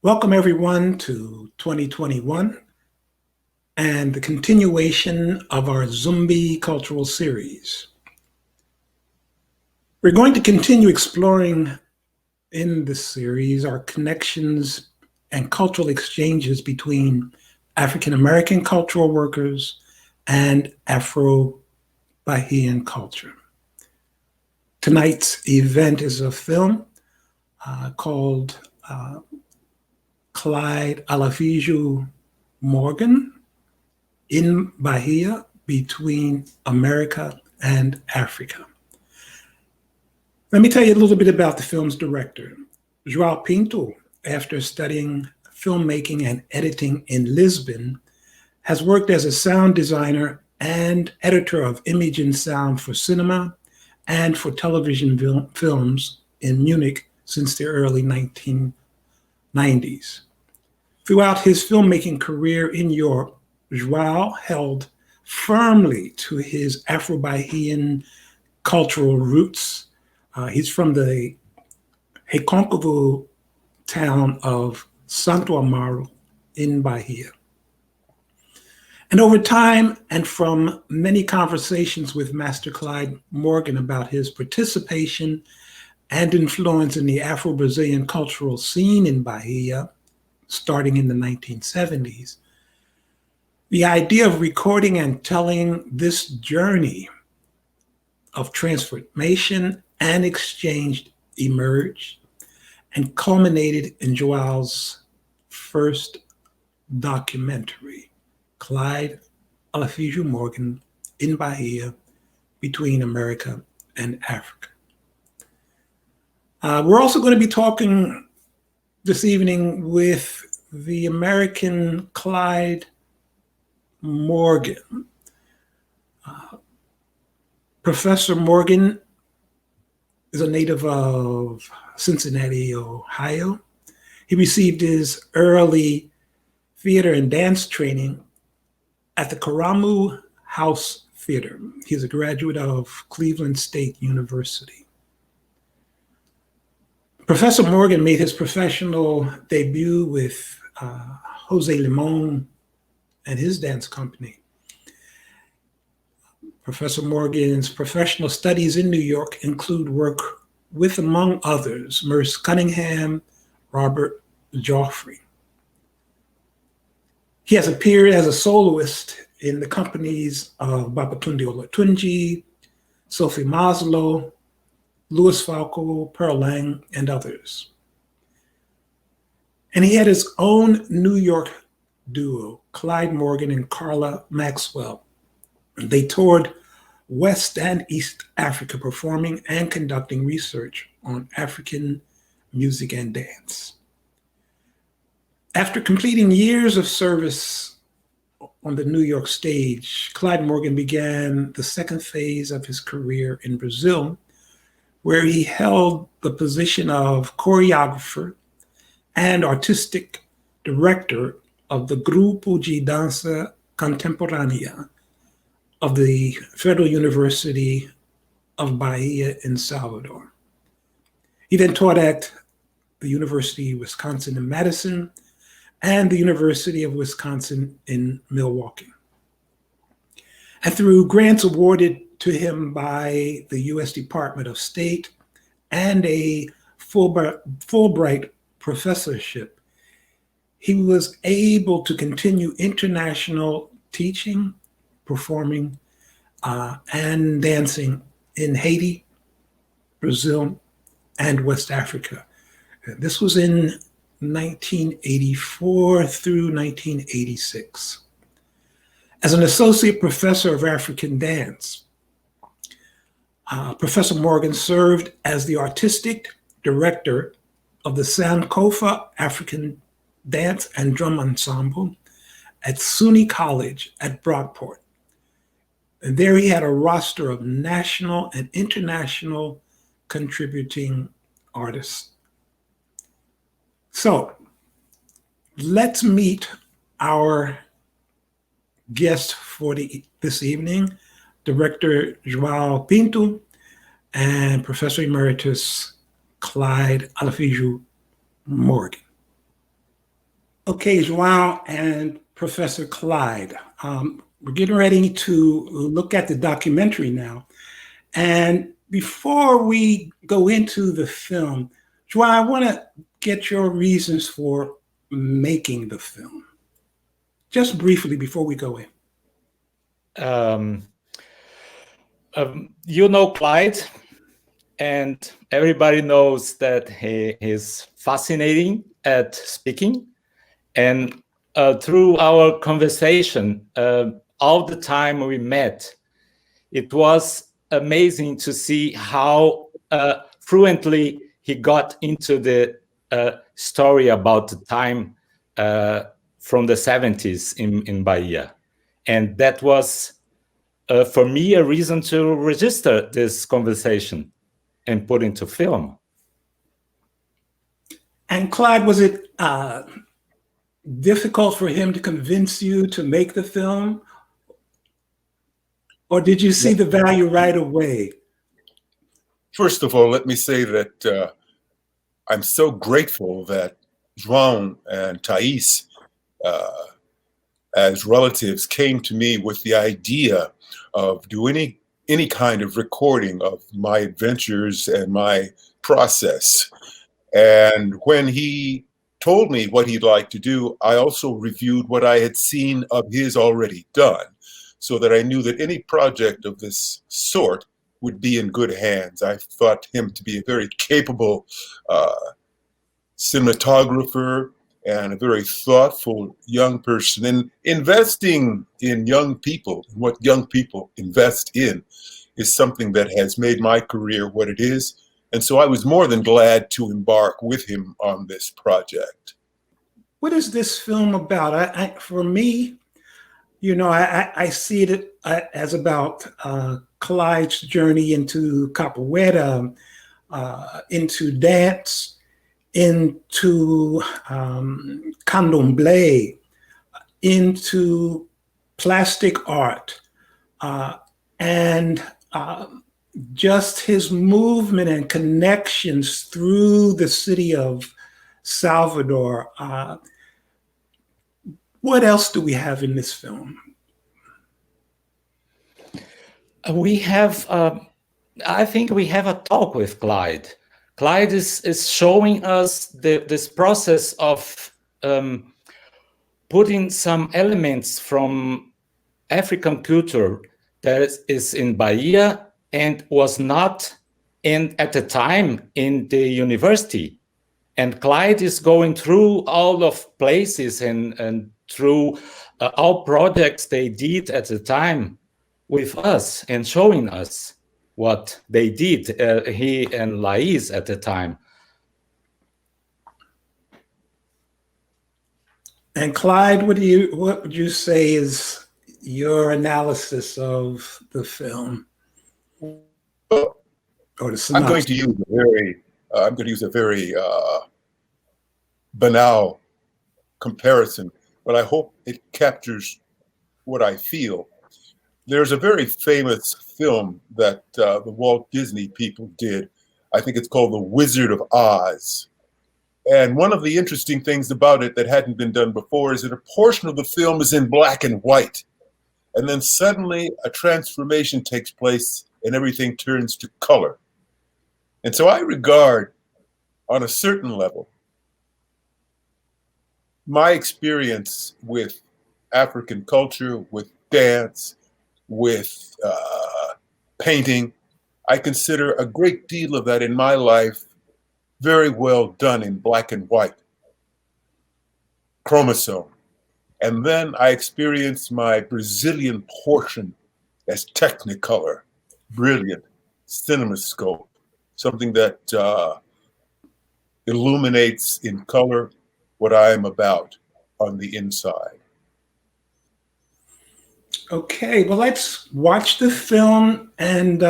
Welcome everyone to 2021 and the continuation of our Zumbi cultural series. We're going to continue exploring in this series our connections and cultural exchanges between African American cultural workers and Afro-Bahian culture. Tonight's event is a film called Clyde Alafiju Morgan in Bahia between America and Africa. Let me tell you a little bit about the film's director. João Pinto, after studying filmmaking and editing in Lisbon, has worked as a sound designer and editor of image and sound for cinema and for television films in Munich since the early 1990s. Throughout his filmmaking career in Europe, João held firmly to his Afro-Bahian cultural roots. He's from the Recôncavo town of Santo Amaro in Bahia. And over time, and from many conversations with Master Clyde Morgan about his participation and influence in the Afro-Brazilian cultural scene in Bahia, starting in the 1970s, the idea of recording and telling this journey of transformation and exchange emerged and culminated in João's first documentary, Clyde Alafiju Morgan in Bahia between America and Africa. We're also going to be talking this evening with the American Clyde Morgan. Professor Morgan is a native of Cincinnati, Ohio. He received his early theater and dance training at the Karamu House Theater. He's a graduate of Cleveland State University. Professor Morgan made his professional debut with Jose Limon and his dance company. Professor Morgan's professional studies in New York include work with, among others, Merce Cunningham, Robert Joffrey. He has appeared as a soloist in the companies of Babatunde Olatunji, Sophie Maslow, Louis Falco, Pearl Lang, and others. And he had his own New York duo, Clyde Morgan and Carla Maxwell. They toured West and East Africa performing and conducting research on African music and dance. After completing years of service on the New York stage, Clyde Morgan began the second phase of his career in Brazil, where he held the position of choreographer and artistic director of the Grupo de Dança Contemporânea of the Federal University of Bahia in Salvador. He then taught at the University of Wisconsin in Madison and the University of Wisconsin in Milwaukee. And through grants awarded to him by the U.S. Department of State and a Fulbright professorship, he was able to continue international teaching, performing, and dancing in Haiti, Brazil, and West Africa. This was in 1984 through 1986. As an associate professor of African dance, Professor Morgan served as the artistic director of the Sankofa African Dance and Drum Ensemble at SUNY College at Brockport. And there he had a roster of national and international contributing artists. So let's meet our guest for this evening, Director João Pinto and Professor Emeritus Clyde Alafiju Morgan. Okay, João and Professor Clyde, we're getting ready to look at the documentary now. And before we go into the film, João, I want to get your reasons for making the film. Just briefly before we go in. You know Clyde, and everybody knows that he is fascinating at speaking. And through our conversation, all the time we met, it was amazing to see how fluently he got into the story about the time from the 70s in Bahia. And that was, for me, a reason to register this conversation and put into film. And Clyde, was it difficult for him to convince you to make the film? Or did you see the value right away? First of all, let me say that I'm so grateful that João and Thais, as relatives, came to me with the idea of doing any kind of recording of my adventures and my process. And when he told me what he'd like to do, I also reviewed what I had seen of his already done, so that I knew that any project of this sort would be in good hands. I thought him to be a very capable cinematographer and a very thoughtful young person. And investing in young people, what young people invest in, is something that has made my career what it is. And so I was more than glad to embark with him on this project. What is this film about? For me, you know, I see it as about Clyde's journey into capoeira, into dance, into candomblé, into plastic art, and just his movement and connections through the city of Salvador. What else do we have in this film? We have, I think we have a talk with Clyde. Clyde is showing us this process of putting some elements from African culture that is in Bahia and was not at the time in the university. And Clyde is going through all of places and through all projects they did at the time with us and showing us what they did, he and Lais at the time. And Clyde, what would you say is your analysis of the film? Well, or the I'm going to use a very banal comparison, but I hope it captures what I feel. There's a very famous film that the Walt Disney people did. I think it's called The Wizard of Oz. And one of the interesting things about it that hadn't been done before is that a portion of the film is in black and white. And then suddenly a transformation takes place and everything turns to color. And so I regard, on a certain level, my experience with African culture, with dance, with painting, I consider a great deal of that in my life very well done in black and white, chromosome. And then I experienced my Brazilian portion as Technicolor, brilliant, cinemascope, something that illuminates in color what I am about on the inside. Okay, well, let's watch the film, and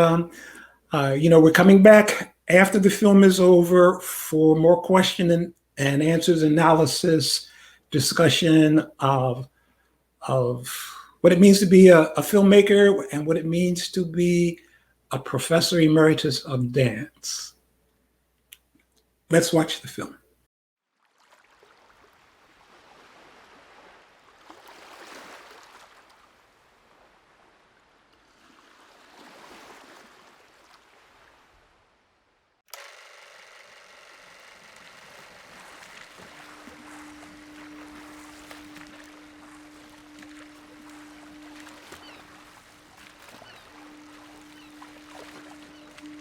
we're coming back after the film is over for more question and answers, analysis, discussion of what it means to be a filmmaker and what it means to be a professor emeritus of dance. Let's watch the film.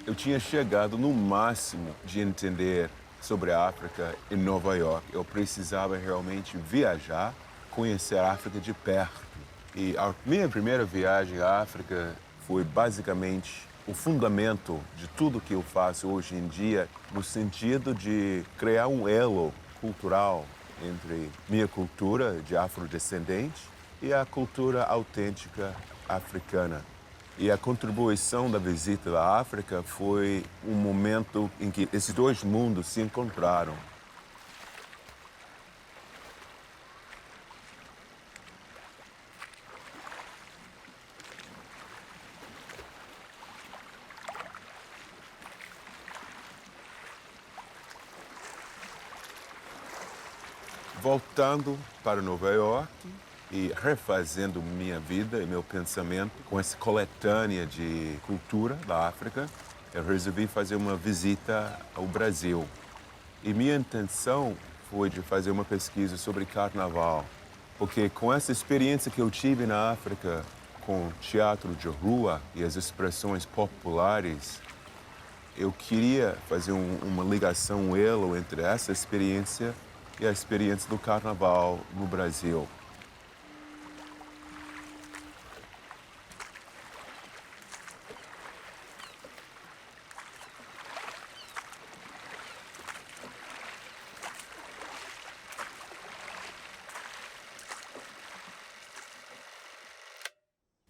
eu tinha chegado no máximo de entender sobre a África em Nova York. Eu precisava realmente viajar, conhecer a África de perto. E a minha primeira viagem à África foi basicamente o fundamento de tudo que eu faço hoje em dia, no sentido de criar um elo cultural entre minha cultura de afrodescendente e a cultura autêntica africana. E a contribuição da visita da África foi um momento em que esses dois mundos se encontraram. Voltando para Nova York e refazendo minha vida e meu pensamento com essa coletânea de cultura da África, eu resolvi fazer uma visita ao Brasil. E minha intenção foi de fazer uma pesquisa sobre carnaval, porque com essa experiência que eu tive na África, com teatro de rua e as expressões populares, eu queria fazer uma ligação, um elo entre essa experiência e a experiência do carnaval no Brasil.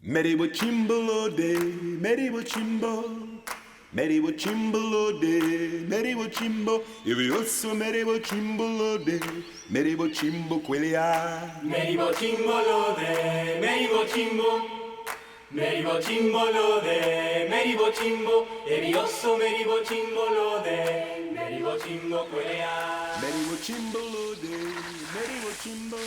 Meribo Chimbolode, Meribo Chimbo, Meribo Chimbolode, Meribo Chimbo, Evioso Meribo Chimbolode, Meribo Chimbo Quelia. Meribo Chimbolode, Meribo Chimbo, Meribo Chimbolode, Meribo Chimbo, Evioso Meribo Chimbolode, Meribo Chimbo Quelea. Meribo Chimbolode, Meribo Chimbo.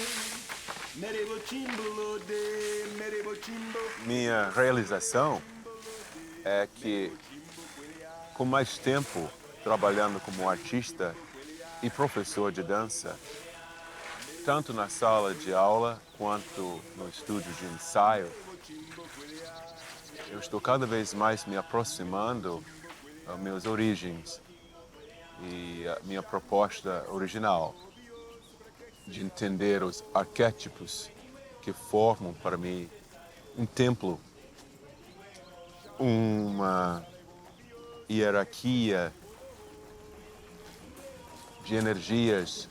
Minha realização é que, com mais tempo trabalhando como artista e professor de dança, tanto na sala de aula quanto no estúdio de ensaio, eu estou cada vez mais me aproximando das minhas origens e a minha proposta original de entender os arquétipos que formam para mim um templo, uma hierarquia de energias.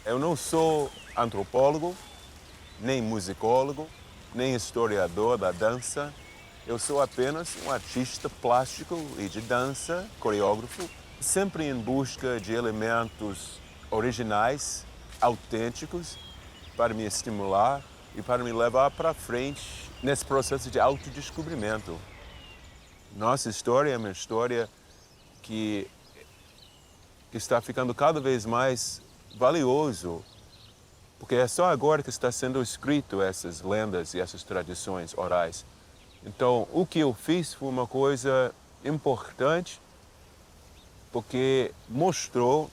Eu não sou antropólogo, nem musicólogo, nem historiador da dança. Eu sou apenas um artista plástico e de dança, coreógrafo, sempre em busca de elementos originais, autênticos, para me estimular e para me levar para frente nesse processo de autodescobrimento. Nossa história é uma história que está ficando cada vez mais valioso, porque é só agora que está sendo escrito essas lendas e essas tradições orais. Então, o que eu fiz foi uma coisa importante, porque mostrou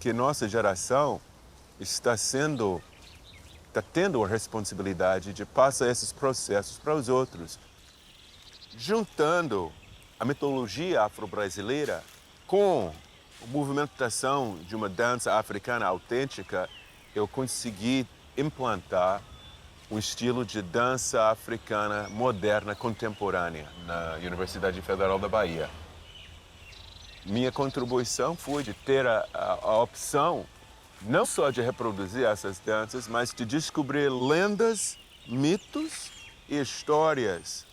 que nossa geração está tendo a responsabilidade de passar esses processos para os outros, juntando a mitologia afro-brasileira com a movimentação de uma dança africana autêntica. Eu consegui implantar um estilo de dança africana moderna contemporânea na Universidade Federal da Bahia. Minha contribuição foi de ter a opção não só de reproduzir essas danças, mas de descobrir lendas, mitos e histórias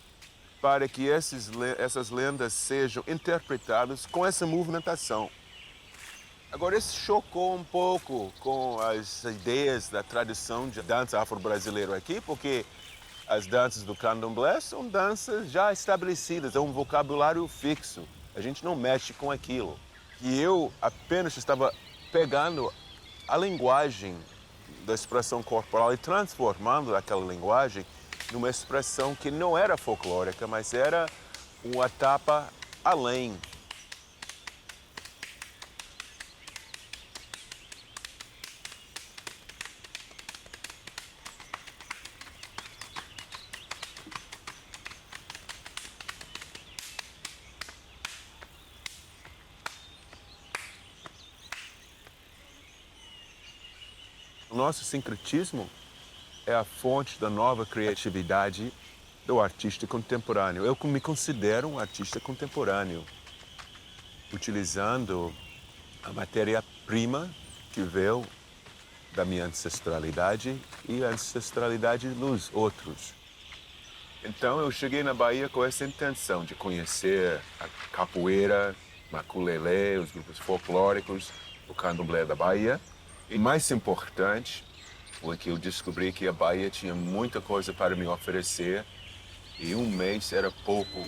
para que essas lendas sejam interpretadas com essa movimentação. Agora, isso chocou um pouco com as ideias da tradição de dança afro-brasileira aqui, porque as danças do candomblé são danças já estabelecidas, é um vocabulário fixo. A gente não mexe com aquilo. E eu apenas estava pegando a linguagem da expressão corporal e transformando aquela linguagem numa expressão que não era folclórica, mas era uma etapa além. O nosso sincretismo é a fonte da nova criatividade do artista contemporâneo. Eu me considero um artista contemporâneo, utilizando a matéria-prima que veio da minha ancestralidade e a ancestralidade dos outros. Então eu cheguei na Bahia com essa intenção de conhecer a capoeira, maculelê, os grupos folclóricos, o candomblé da Bahia. E mais importante, foi que eu descobri que a Bahia tinha muita coisa para me oferecer e um mês era pouco.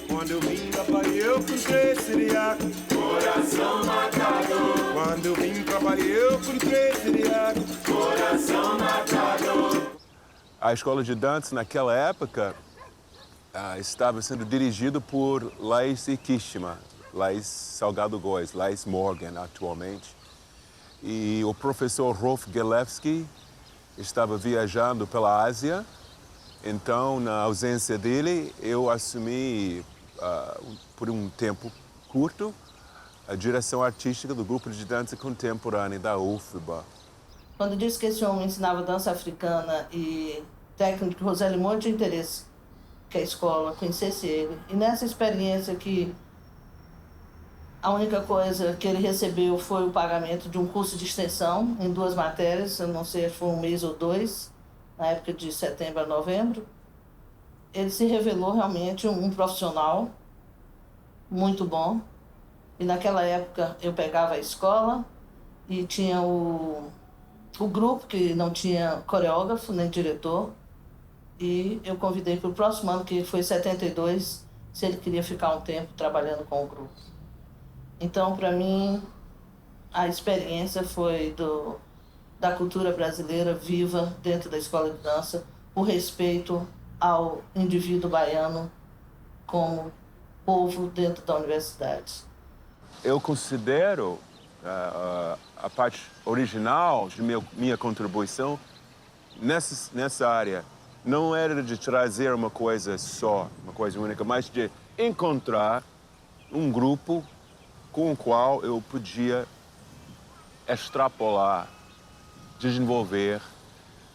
Quando eu vim da Bahia eu encontrei Siriaco, coração matador. Quando eu vim pra Bahia eu encontrei Siriaco, coração matador. A escola de dança naquela época estava sendo dirigido por Laís Ikishima, Laís Salgado Góes, Clyde Morgan atualmente. E o professor Rolf Gelewski estava viajando pela Ásia, então na ausência dele eu assumi por um tempo curto a direção artística do grupo de dança contemporânea da UFBA. Quando disse que esse homem ensinava dança africana e técnico Roseli Monte de interesse que a escola conhecesse ele. E nessa experiência que a única coisa que ele recebeu foi o pagamento de um curso de extensão em 2 matérias, eu não sei se foi 1 mês ou 2, na época de setembro a novembro. Ele se revelou realmente um profissional muito bom. E naquela época eu pegava a escola e tinha o grupo que não tinha coreógrafo nem diretor. E eu convidei para o próximo ano, que foi 72, se ele queria ficar um tempo trabalhando com o grupo. Então, para mim, a experiência foi da cultura brasileira viva dentro da escola de dança, o respeito ao indivíduo baiano como povo dentro da universidade. Eu considero a parte original de minha contribuição nessa área. Não era de trazer uma coisa só, uma coisa única, mas de encontrar um grupo com o qual eu podia extrapolar, desenvolver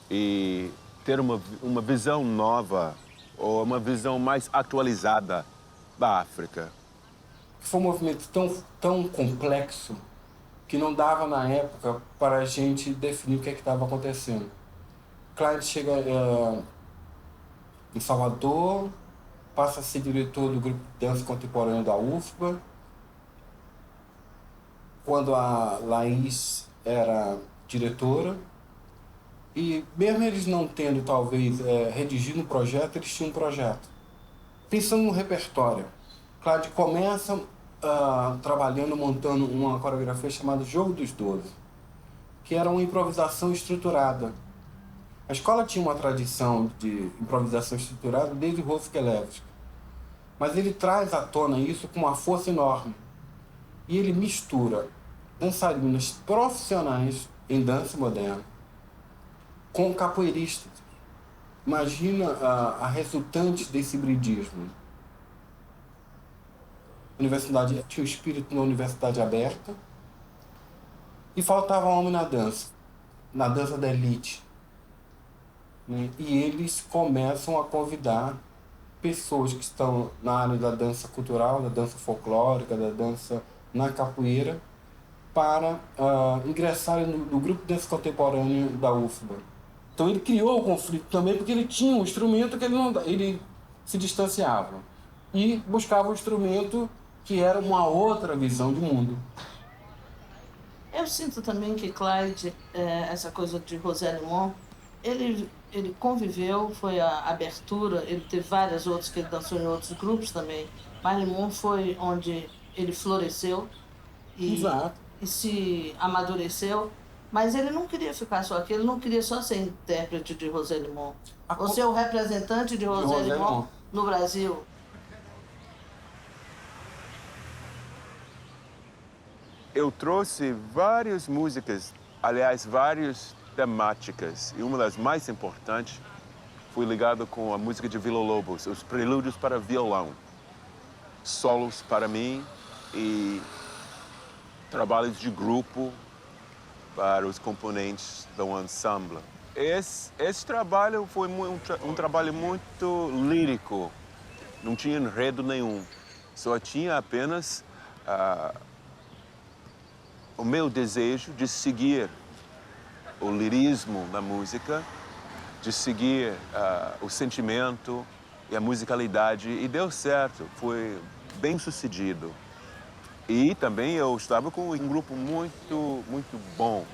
e ter uma visão nova ou uma visão mais atualizada da África. Foi um movimento tão complexo que não dava na época para a gente definir o que estava acontecendo. Clyde chega em Salvador, passa a ser diretor do grupo de dança contemporânea da UFBA. Quando a Laís era diretora, e mesmo eles não tendo talvez redigido um projeto, eles tinham um projeto. Pensando no repertório, Clyde começa trabalhando, montando uma coreografia chamada Jogo dos 12, que era uma improvisação estruturada. A escola tinha uma tradição de improvisação estruturada desde o Rolf Gelewski, mas ele traz à tona isso com uma força enorme. E ele mistura dançarinas profissionais em dança moderna com capoeiristas. Imagina a resultante desse hibridismo. A universidade tinha o espírito de uma universidade aberta e faltava homem na dança da elite. E eles começam a convidar pessoas que estão na área da dança cultural, da dança folclórica, da dança na capoeira, para ingressarem no grupo de dança contemporâneo da UFBA. Então ele criou o conflito também porque ele tinha um instrumento que ele se distanciava e buscava um instrumento que era uma outra visão de mundo. Eu sinto também que Clyde, essa coisa de Roseli Monte, Ele conviveu, foi a abertura, ele teve várias outras que ele dançou em outros grupos também. Marlimon foi onde ele floresceu Exato. e se amadureceu, mas ele não queria ficar só aqui, ele não queria só ser intérprete de Roselimon, ou ser o representante de Roselimon no Brasil. Eu trouxe várias músicas, aliás, várias temáticas, e uma das mais importantes foi ligada com a música de Villa Lobos, os prelúdios para violão, solos para mim e trabalhos de grupo para os componentes do ensemble. Esse trabalho foi um trabalho muito lírico, não tinha enredo nenhum, só tinha apenas o meu desejo de seguir o lirismo da música, de seguir o sentimento e a musicalidade, e deu certo, foi bem sucedido. E também eu estava com um grupo muito, muito bom.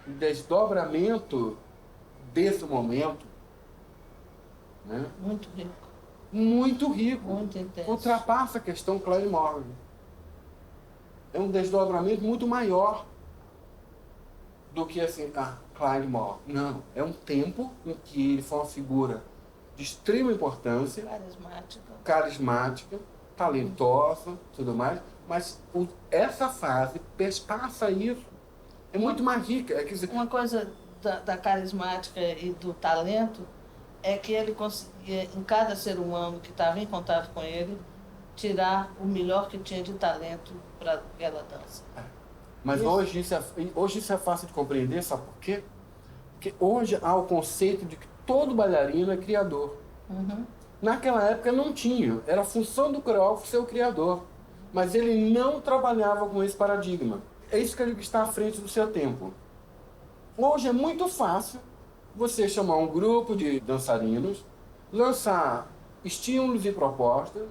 O desdobramento desse momento, né? Muito rico. Muito rico. Muito intenso. Ultrapassa a questão Clyde Morgan. É um desdobramento muito maior do que assim, Clyde Morgan. Não, é um tempo em que ele foi uma figura de extrema importância, carismática, talentosa, tudo mais, mas essa fase passa isso. É muito mais rica. Quer dizer, uma coisa da carismática e do talento é que ele conseguia, em cada ser humano que estava em contato com ele, tirar o melhor que tinha de talento para aquela dança. Mas hoje isso é fácil de compreender, sabe por quê? Porque hoje há o conceito de que todo bailarino é criador. Uhum. Naquela época não tinha, era a função do coreógrafo ser o criador. Mas ele não trabalhava com esse paradigma. É isso que ele está à frente do seu tempo. Hoje é muito fácil você chamar um grupo de dançarinos, lançar estímulos e propostas,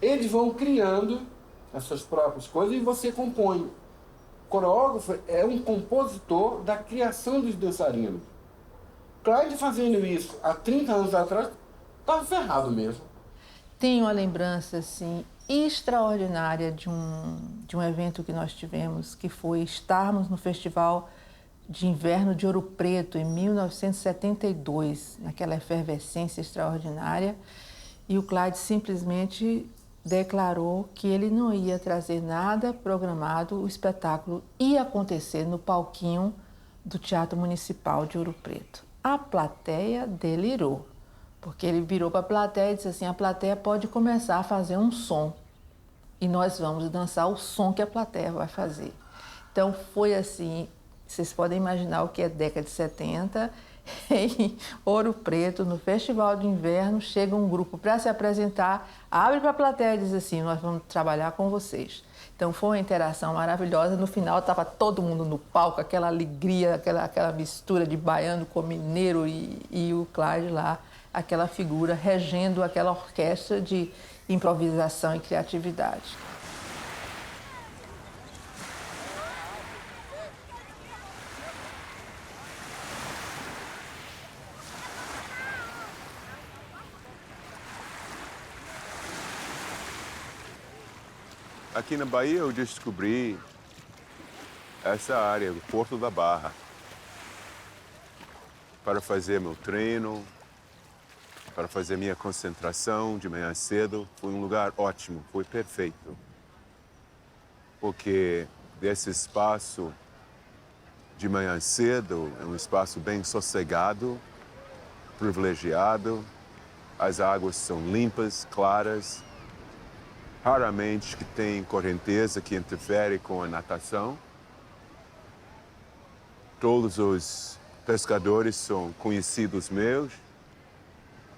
eles vão criando as suas próprias coisas e você compõe. O coreógrafo é um compositor da criação dos dançarinos. Clyde fazendo isso há 30 anos atrás, estava ferrado mesmo. Tenho uma lembrança assim, extraordinária de um evento que nós tivemos, que foi estarmos no Festival de Inverno de Ouro Preto, em 1972, naquela efervescência extraordinária, e o Clyde simplesmente declarou que ele não ia trazer nada programado, o espetáculo ia acontecer no palquinho do Teatro Municipal de Ouro Preto. A plateia delirou, porque ele virou para a plateia e disse assim, a plateia pode começar a fazer um som e nós vamos dançar o som que a plateia vai fazer. Então foi assim, vocês podem imaginar o que é década de 70, em Ouro Preto, no Festival de Inverno, chega um grupo para se apresentar, abre para a plateia e diz assim, nós vamos trabalhar com vocês. Então foi uma interação maravilhosa, no final estava todo mundo no palco, aquela alegria, aquela mistura de baiano com mineiro e o Clyde lá, aquela figura regendo aquela orquestra de improvisação e criatividade. Aqui na Bahia eu descobri essa área, o Porto da Barra, para fazer meu treino, para fazer minha concentração de manhã cedo. Foi um lugar ótimo, foi perfeito. Porque desse espaço de manhã cedo é um espaço bem sossegado, privilegiado, as águas são limpas, claras, raramente que tem correnteza que interfere com a natação. Todos os pescadores são conhecidos meus,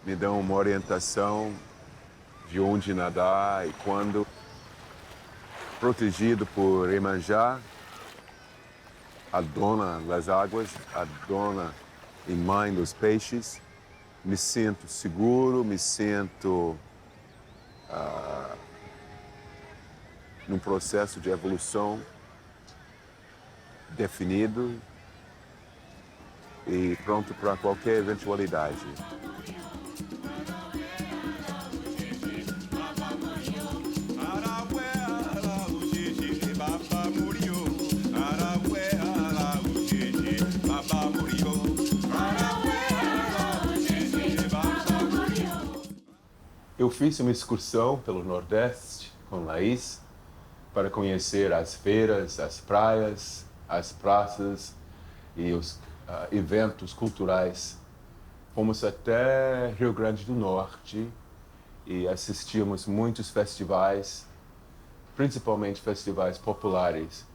me dão uma orientação de onde nadar e quando. Protegido por Iemanjá, a dona das águas, a dona e mãe dos peixes, me sinto seguro, me sinto num processo de evolução definido e pronto para qualquer eventualidade. Eu fiz uma excursão pelo Nordeste com Laís para conhecer as feiras, as praias, as praças e os eventos culturais. Fomos até Rio Grande do Norte e assistimos muitos festivais, principalmente festivais populares.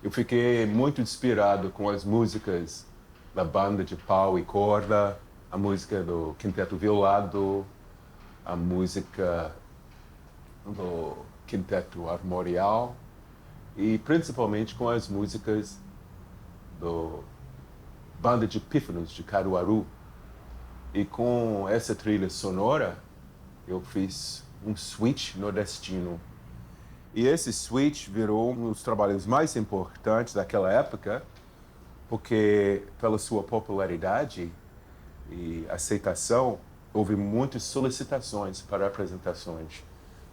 Eu fiquei muito inspirado com as músicas da banda de pau e corda, a música do Quinteto Violado, a música do Quinteto Armorial e principalmente com as músicas do Banda de Pífanos de Caruaru. E com essa trilha sonora, eu fiz um switch nordestino. E esse switch virou um dos trabalhos mais importantes daquela época, porque pela sua popularidade e aceitação, houve muitas solicitações para apresentações,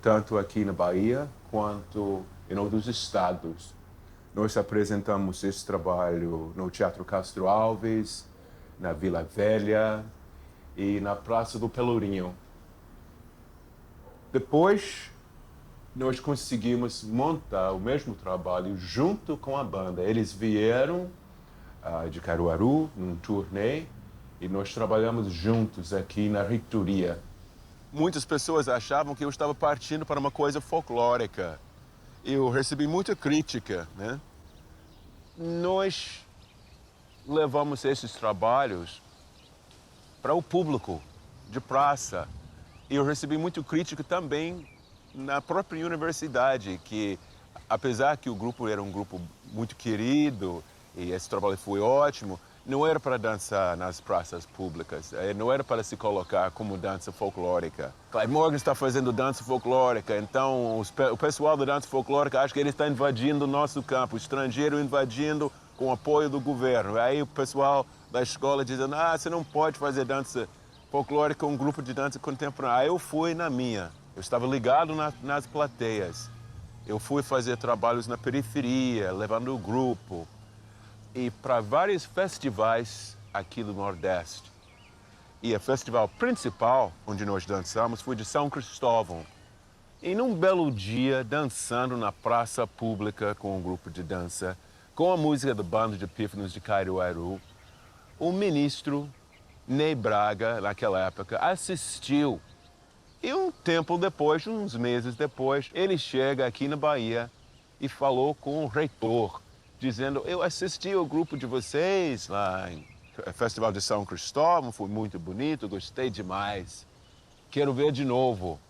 tanto aqui na Bahia quanto em outros estados. Nós apresentamos esse trabalho no Teatro Castro Alves, na Vila Velha e na Praça do Pelourinho. Depois, nós conseguimos montar o mesmo trabalho junto com a banda. Eles vieram de Caruaru num turnê e nós trabalhamos juntos aqui na reitoria. Muitas pessoas achavam que eu estava partindo para uma coisa folclórica. Eu recebi muita crítica, né? Nós levamos esses trabalhos para o público de praça. E eu recebi muita crítica também na própria universidade, que apesar que o grupo era um grupo muito querido e esse trabalho foi ótimo, não era para dançar nas praças públicas, não era para se colocar como dança folclórica. Clyde Morgan está fazendo dança folclórica, então o pessoal da dança folclórica acha que ele está invadindo o nosso campo, o estrangeiro invadindo com o apoio do governo. Aí o pessoal da escola dizendo, você não pode fazer dança folclórica com um grupo de dança contemporânea. Aí eu fui na minha, eu estava ligado nas plateias. Eu fui fazer trabalhos na periferia, levando o grupo. E para vários festivais aqui do Nordeste. E o festival principal, onde nós dançamos, foi de São Cristóvão. E num belo dia, dançando na praça pública com um grupo de dança, com a música da Banda de Pífanos de Caruaru, o ministro Ney Braga, naquela época, assistiu. E um tempo depois, uns meses depois, ele chega aqui na Bahia e falou com o reitor, dizendo, eu assisti ao grupo de vocês lá no Festival de São Cristóvão, foi muito bonito, gostei demais, quero ver de novo.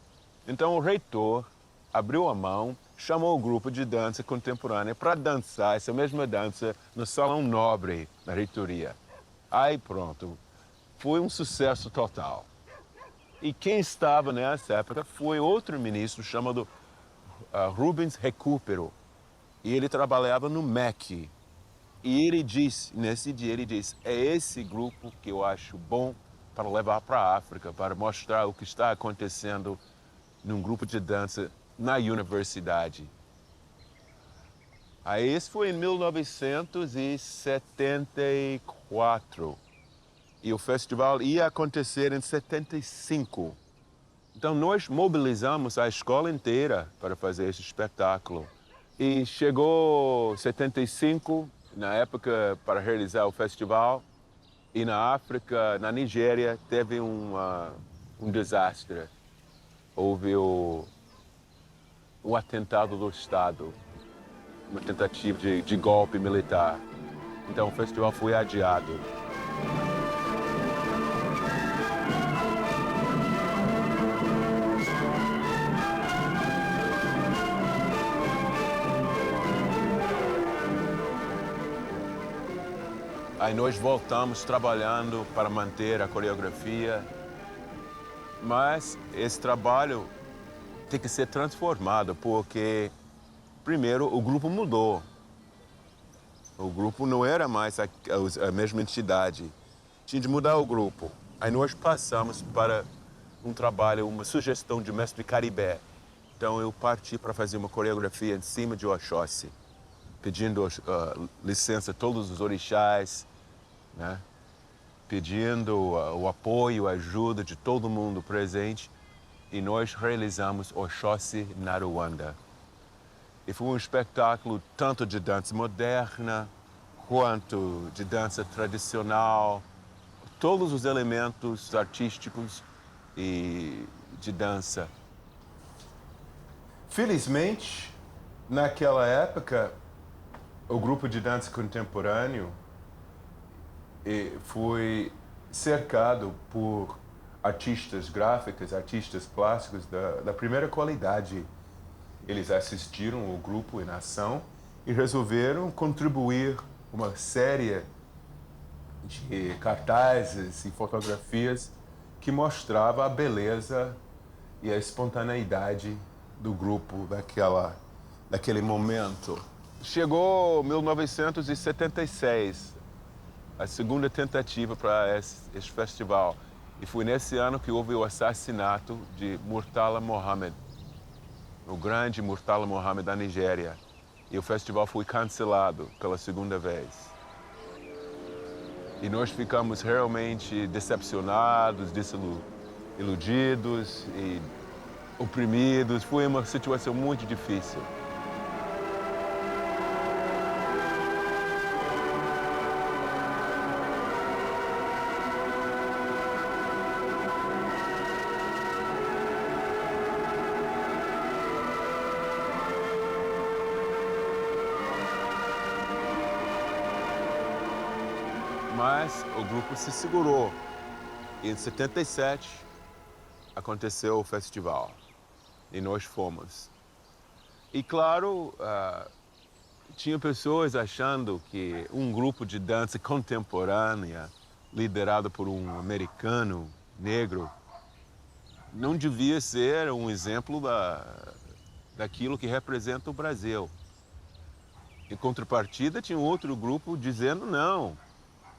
Então o reitor abriu a mão, chamou o grupo de dança contemporânea para dançar essa mesma dança no Salão Nobre, na reitoria. Aí pronto, foi um sucesso total. E quem estava nessa época foi outro ministro chamado Rubens Recupero. E ele trabalhava no MEC. E ele disse, nesse dia, ele disse, é esse grupo que eu acho bom para levar para a África, para mostrar o que está acontecendo num grupo de dança na universidade. Aí isso foi em 1974. E o festival ia acontecer em 75. Então nós mobilizamos a escola inteira para fazer esse espetáculo. E chegou 75, na época, para realizar o festival. E na África, na Nigéria, teve um desastre. Houve o atentado do Estado, uma tentativa de golpe militar. Então o festival foi adiado. Aí nós voltamos trabalhando para manter a coreografia, mas esse trabalho tem que ser transformado, porque, primeiro, o grupo mudou. O grupo não era mais a mesma entidade. tinha de mudar o grupo. Aí nós passamos para um trabalho, uma sugestão de mestre Caribé. Então eu parti para fazer uma coreografia em cima de Oxóssi, pedindo licença a todos os orixás, né? Pedindo o apoio, a ajuda de todo mundo presente. E nós realizamos Oxóssi na Ruanda. E foi um espetáculo tanto de dança moderna, quanto de dança tradicional, todos os elementos artísticos e de dança. Felizmente, naquela época, o grupo de dança contemporâneo foi cercado por artistas gráficos, artistas plásticos da primeira qualidade. Eles assistiram o grupo em ação e resolveram contribuir uma série de cartazes e fotografias que mostrava a beleza e a espontaneidade do grupo daquele momento. Chegou 1976, a segunda tentativa para esse festival. E foi nesse ano que houve o assassinato de Murtala Mohammed, o grande Murtala Mohammed da Nigéria. E o festival foi cancelado pela segunda vez. E nós ficamos realmente decepcionados, desiludidos e oprimidos. Foi uma situação muito difícil. Mas o grupo se segurou. E em 77 aconteceu o festival. E nós fomos. E claro, tinha pessoas achando que um grupo de dança contemporânea, liderado por um americano negro, não devia ser um exemplo daquilo que representa o Brasil. Em contrapartida, tinha outro grupo dizendo não.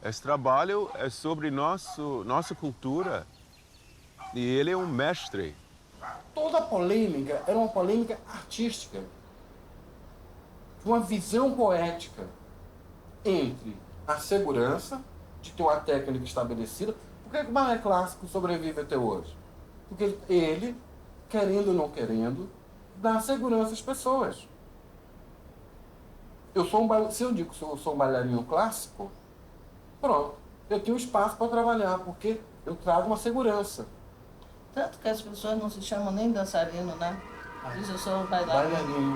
Esse trabalho é sobre nossa cultura e ele é um mestre. Toda a polêmica era uma polêmica artística, uma visão poética entre a segurança de ter uma técnica estabelecida. Por que o balé clássico sobrevive até hoje? Porque ele, querendo ou não querendo, dá segurança às pessoas. Se eu digo que eu sou um bailarino clássico, pronto, eu tenho espaço para trabalhar, porque eu trago uma segurança. Tanto que as pessoas não se chamam nem dançarino, né? Diz eu sou bailarino.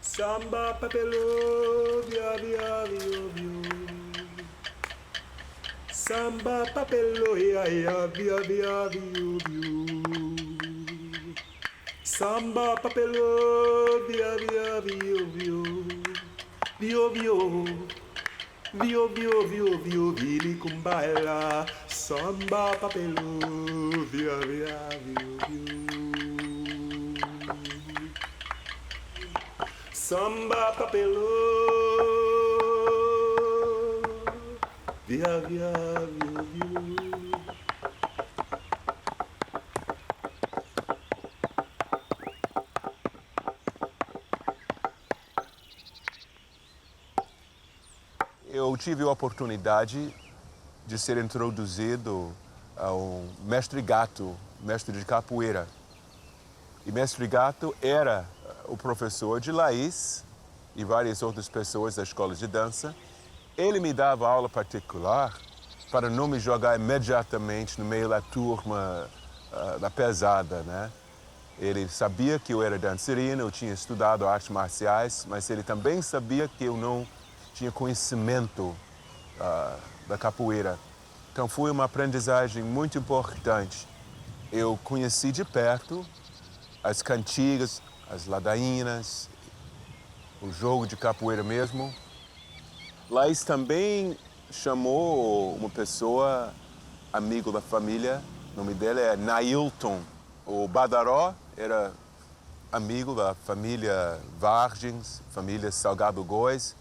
Samba papelo, via via vio vio. Samba papelo, ia ia via via vio vio. Samba papelo, via via vio vio. Vio vio. Vio vio vio vio vili kumbaila. Samba papelo, via via vio vio. Samba papelô, via via viu viu. Eu tive a oportunidade de ser introduzido ao mestre Gato, mestre de capoeira. E mestre Gato era o professor de Laís e várias outras pessoas da escola de dança. Ele me dava aula particular para não me jogar imediatamente no meio da turma da pesada, né? Ele sabia que eu era dançarino, eu tinha estudado artes marciais, mas ele também sabia que eu não tinha conhecimento da capoeira. Então foi uma aprendizagem muito importante. Eu conheci de perto as cantigas, as ladainhas, o jogo de capoeira mesmo. Laís também chamou uma pessoa, amigo da família, o nome dele é Nailton. O Badaró era amigo da família Vargens, família Salgado Góes,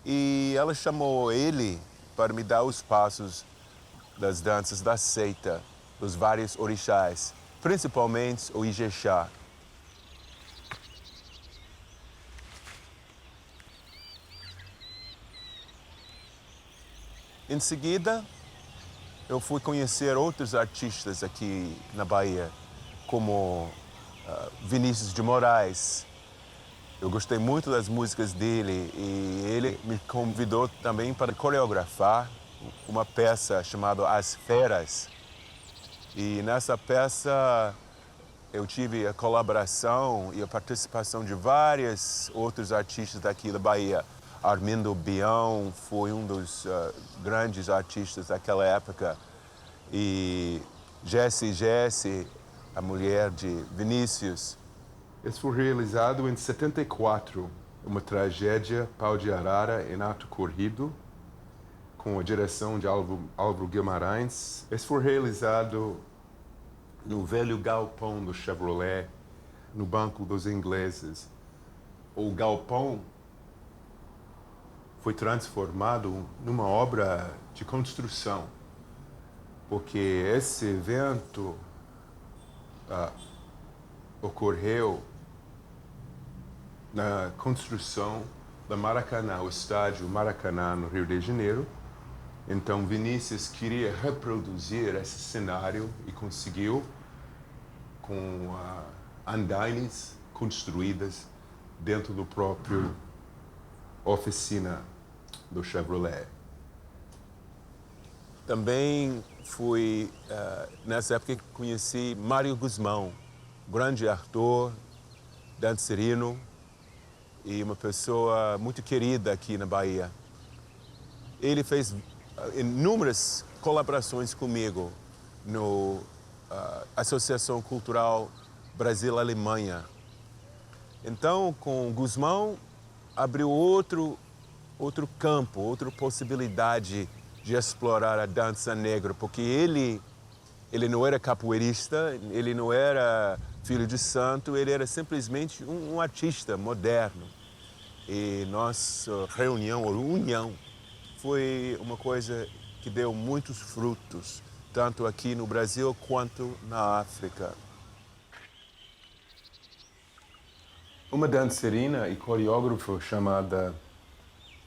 e ela chamou ele para me dar os passos das danças da seita, dos vários orixás, principalmente o Ijexá. Em seguida, eu fui conhecer outros artistas aqui na Bahia, como Vinícius de Moraes. Eu gostei muito das músicas dele e ele me convidou também para coreografar uma peça chamada As Feras. E nessa peça eu tive a colaboração e a participação de vários outros artistas daqui da Bahia. Armindo Bião foi um dos grandes artistas daquela época. E Jessie, a mulher de Vinícius. Isso foi realizado em 74, uma tragédia Pau de Arara em ato corrido, com a direção de Álvaro Guimarães. Isso foi realizado no velho galpão do Chevrolet, no Banco dos Ingleses. O galpão foi transformado numa obra de construção, porque esse evento ocorreu na construção da Maracanã, o estádio Maracanã, no Rio de Janeiro. Então Vinícius queria reproduzir esse cenário e conseguiu com andaimes construídas dentro do próprio oficina do Chevrolet. Também fui, nessa época, que conheci Mário Guzmão, grande ator, dançarino e uma pessoa muito querida aqui na Bahia. Ele fez inúmeras colaborações comigo no Associação Cultural Brasil-Alemanha. Então, com Guzmão, abriu outro campo, outra possibilidade de explorar a dança negra, porque ele não era capoeirista, ele não era filho de santo, ele era simplesmente um artista moderno. E nossa reunião, ou união, foi uma coisa que deu muitos frutos, tanto aqui no Brasil quanto na África. Uma dançarina e coreógrafa chamada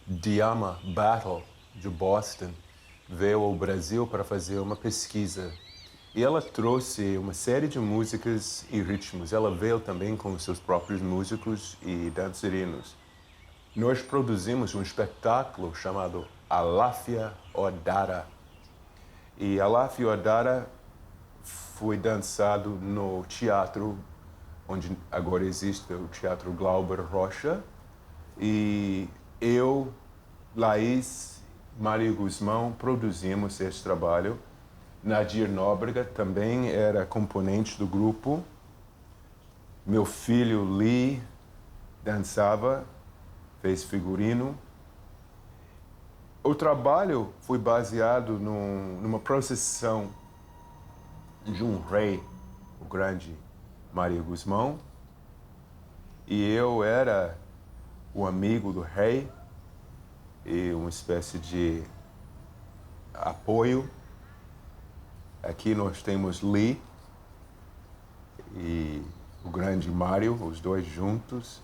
Diama Battle, de Boston, veio ao Brasil para fazer uma pesquisa. E ela trouxe uma série de músicas e ritmos. Ela veio também com seus próprios músicos e dançarinos. Nós produzimos um espetáculo chamado Alafia Odara. E Alafia Odara foi dançado no teatro, onde agora existe o Teatro Glauber Rocha. E eu, Laís, Mário Guzmão produzimos esse trabalho. Nadir Nóbrega também era componente do grupo. Meu filho Lee dançava, fez figurino. O trabalho foi baseado numa procissão de um rei, o grande Mário Guzmão. E eu era o amigo do rei e uma espécie de apoio. Aqui nós temos Lee e o grande Mário, os dois juntos.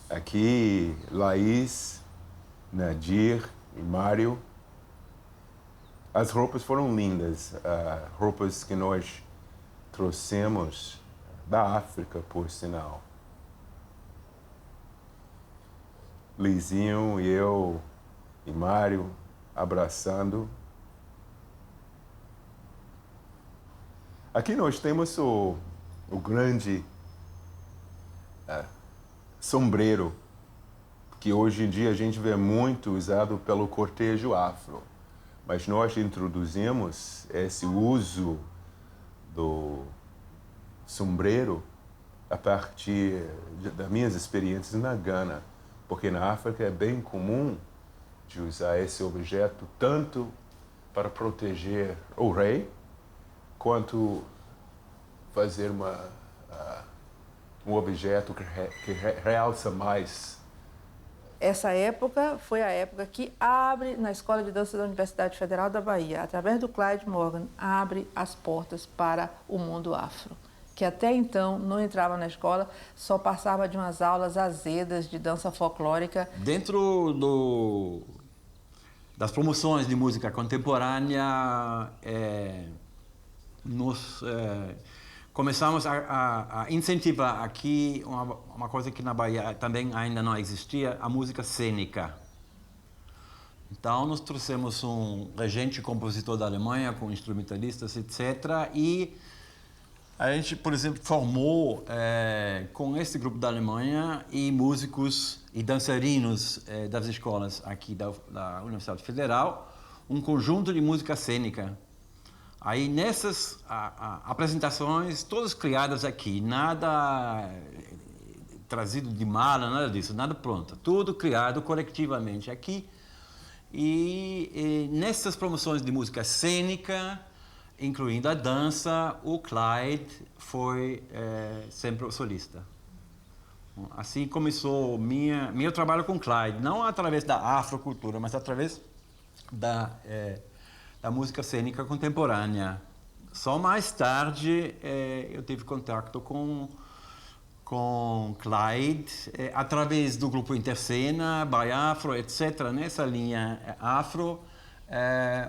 Aqui Laís, Nadir e Mário. As roupas foram lindas, roupas que nós trouxemos da África, por sinal. Lizinho e eu e Mário abraçando. Aqui nós temos o grande sombreiro, que hoje em dia a gente vê muito usado pelo cortejo afro. Mas nós introduzimos esse uso do sombreiro a partir das minhas experiências na Gana, porque na África é bem comum de usar esse objeto tanto para proteger o rei, quanto fazer um objeto que realça mais. Essa época foi a época que abre, na Escola de Dança da Universidade Federal da Bahia, através do Clyde Morgan, abre as portas para o mundo afro, que até então não entrava na escola, só passava de umas aulas azedas de dança folclórica. Dentro das promoções de música contemporânea, nós começamos a incentivar aqui uma coisa que na Bahia também ainda não existia, a música cênica. Então nós trouxemos um regente compositor da Alemanha com instrumentalistas, etc. E a gente, por exemplo, formou com esse grupo da Alemanha e músicos e dançarinos das escolas aqui da Universidade Federal um conjunto de música cênica. Aí nessas apresentações, todas criadas aqui, nada trazido de mala, nada disso, nada pronto, tudo criado coletivamente aqui. E nessas promoções de música cênica, incluindo a dança, o Clyde foi sempre o solista. Assim começou meu trabalho com Clyde, não através da afrocultura, mas através da música cênica contemporânea. Só mais tarde eu tive contato com Clyde, através do grupo Intercena, Baiafro, etc. Nessa linha afro,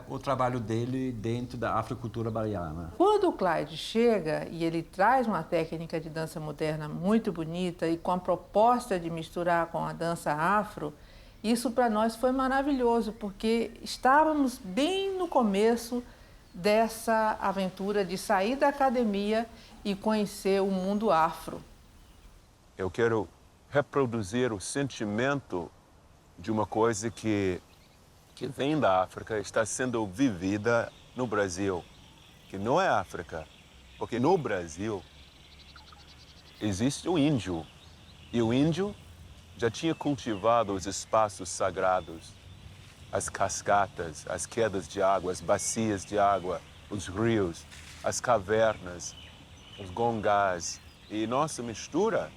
o trabalho dele dentro da afrocultura baiana. Quando o Clyde chega e ele traz uma técnica de dança moderna muito bonita e com a proposta de misturar com a dança afro, isso para nós foi maravilhoso, porque estávamos bem no começo dessa aventura de sair da academia e conhecer o mundo afro. Eu quero reproduzir o sentimento de uma coisa que vem da África, está sendo vivida no Brasil, que não é África, porque no Brasil existe o índio, e o índio já tinha cultivado os espaços sagrados, as cascatas, as quedas de água, as bacias de água, os rios, as cavernas, os gongás. E nossa mistura,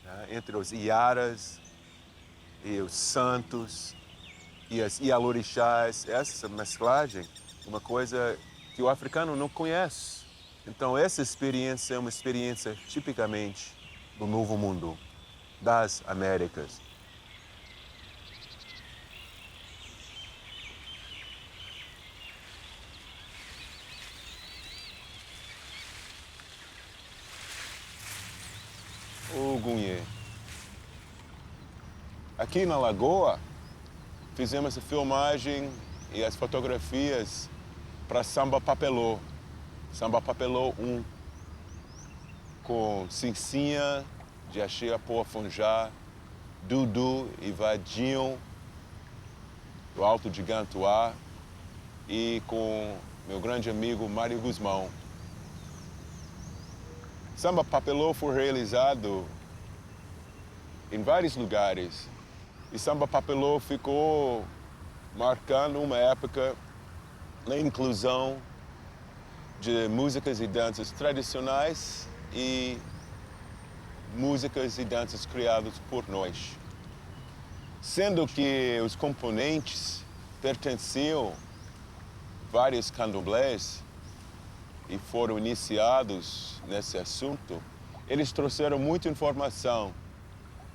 né, entre os iaras e os santos e as ialorixás, essa mesclagem, uma coisa que o africano não conhece. Então essa experiência é uma experiência tipicamente do Novo Mundo, das Américas. O Gunhê. Aqui na Lagoa, fizemos a filmagem e as fotografias para Samba Papelô 1, com Cincinha, de Axé Apoafonjá, Dudu e Vadinho, do Alto de Gantuá, e com meu grande amigo Mário Guzmão. Samba Papelô foi realizado em vários lugares, e Samba Papelô ficou marcando uma época na inclusão de músicas e danças tradicionais e músicas e danças criadas por nós. Sendo que os componentes pertenciam a vários candomblés e foram iniciados nesse assunto, eles trouxeram muita informação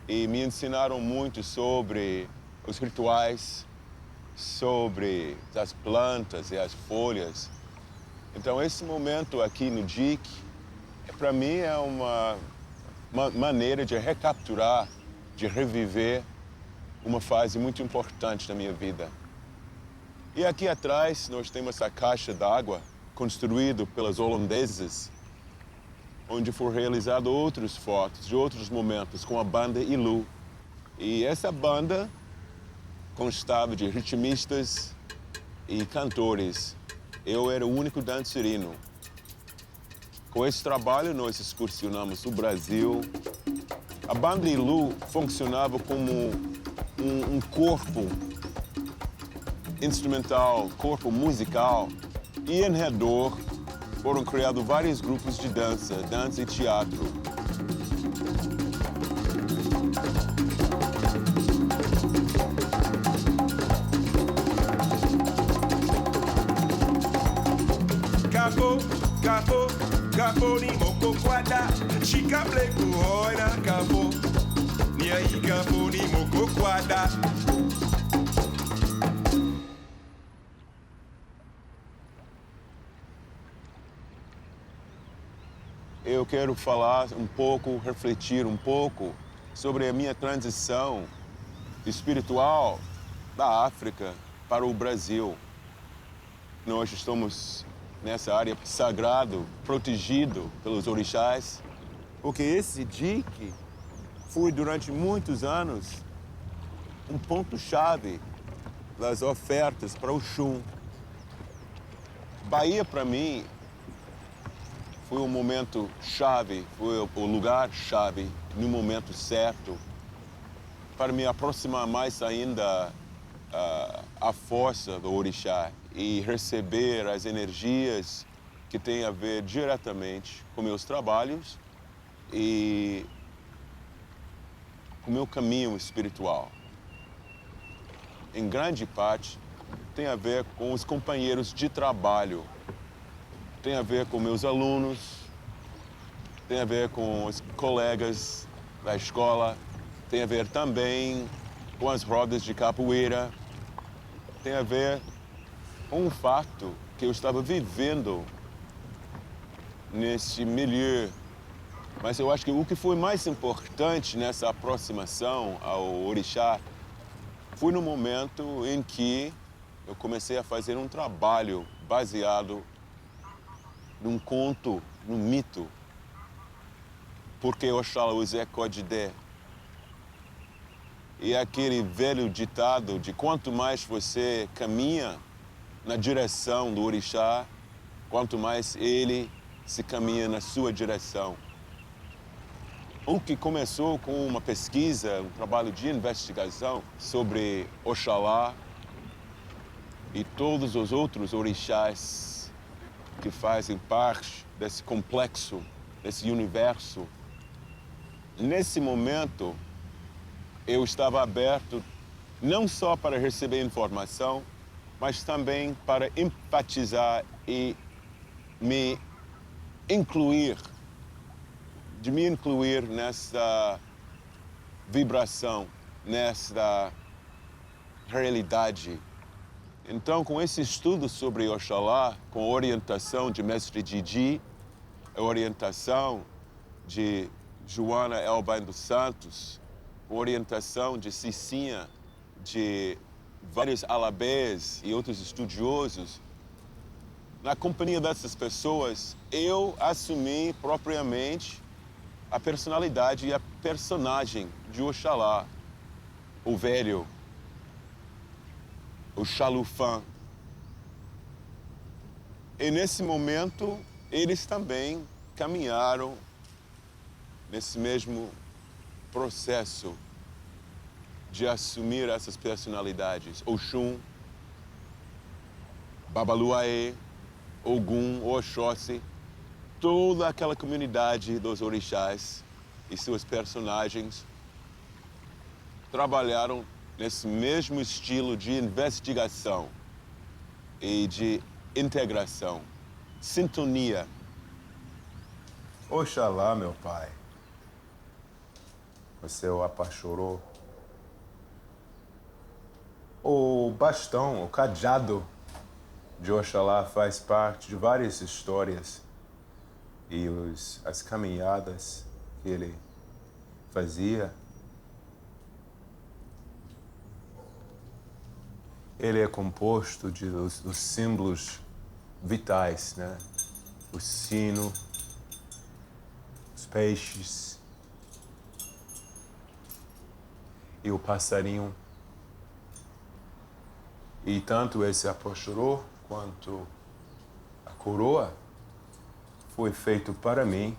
e me ensinaram muito sobre os rituais, sobre as plantas e as folhas. Então esse momento aqui no DIC, para mim é uma maneira de recapturar, de reviver uma fase muito importante da minha vida. E aqui atrás nós temos a caixa d'água, construído pelos holandeses, onde foram realizados outras fotos de outros momentos com a banda Ilu. E essa banda constava de ritmistas e cantores. Eu era o único dançarino. Com esse trabalho, nós excursionamos o Brasil. A banda Ilu funcionava como um corpo instrumental, corpo musical, e em redor foram criados vários grupos de dança e teatro. Capo ni moko quada, chica bleku hoina capo, ni aí capo ni moko quada. Eu quero falar um pouco, refletir um pouco sobre a minha transição espiritual da África para o Brasil. Nós estamos nessa área sagrada, protegido pelos orixás, porque esse dique foi durante muitos anos um ponto-chave das ofertas para o Xum. Bahia, para mim, foi um momento chave, foi o lugar chave, no momento certo, para me aproximar mais ainda à força do orixá e receber as energias que têm a ver diretamente com meus trabalhos e com meu caminho espiritual. Em grande parte, tem a ver com os companheiros de trabalho, tem a ver com meus alunos, tem a ver com os colegas da escola, tem a ver também com as rodas de capoeira, tem a ver com o fato que eu estava vivendo nesse milieu. Mas eu acho que o que foi mais importante nessa aproximação ao orixá foi no momento em que eu comecei a fazer um trabalho baseado num conto, num mito. Porque Oxalá é Codidé. E aquele velho ditado de quanto mais você caminha na direção do orixá, quanto mais ele se caminha na sua direção. O que começou com uma pesquisa, um trabalho de investigação sobre Oxalá e todos os outros orixás que fazem parte desse complexo, desse universo. Nesse momento, eu estava aberto não só para receber informação, mas também para enfatizar e me incluir nessa vibração, nessa realidade. Então, com esse estudo sobre Oxalá, com a orientação de Mestre Didi, a orientação de Joana Elbain dos Santos, a orientação de Cicinha, de vários alabés e outros estudiosos, na companhia dessas pessoas, eu assumi propriamente a personalidade e a personagem de Oxalá, o velho, o Xalufã. E nesse momento, eles também caminharam nesse mesmo processo de assumir essas personalidades. Oxum, Babaluaê, Ogum, Oxóssi, toda aquela comunidade dos orixás e seus personagens trabalharam nesse mesmo estilo de investigação e de integração, sintonia. Oxalá, meu pai, você o apaixonou. O bastão, o cajado de Oxalá faz parte de várias histórias e as caminhadas que ele fazia. Ele é composto dos símbolos vitais, né? O sino, os peixes e o passarinho. E tanto esse apaixorou quanto a coroa foi feito para mim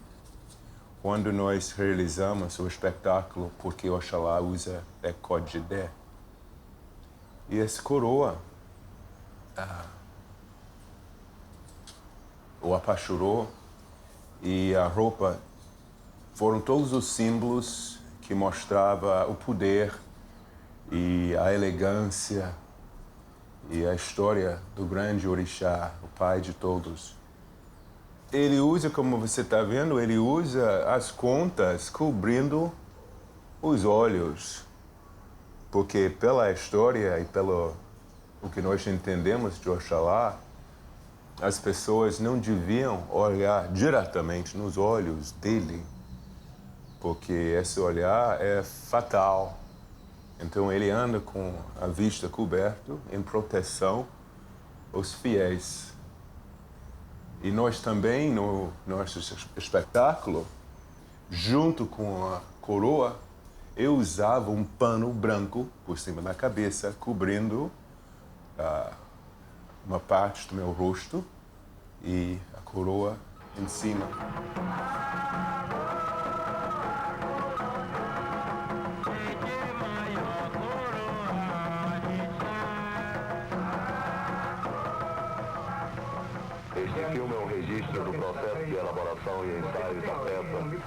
quando nós realizamos o espetáculo Porque Oxalá Usa Ekodidé. E essa coroa o apaixorou e a roupa foram todos os símbolos que mostrava o poder e a elegância e a história do grande orixá, o pai de todos. Ele usa, como você está vendo, ele usa as contas cobrindo os olhos, porque pela história e pelo o que nós entendemos de Oxalá, as pessoas não deviam olhar diretamente nos olhos dele, porque esse olhar é fatal. Então ele anda com a vista coberta em proteção aos fiéis. E nós também, no nosso espetáculo, junto com a coroa, eu usava um pano branco por cima da cabeça, cobrindo uma parte do meu rosto e a coroa em cima. Este filme é um registro do processo de elaboração e ensaio da peça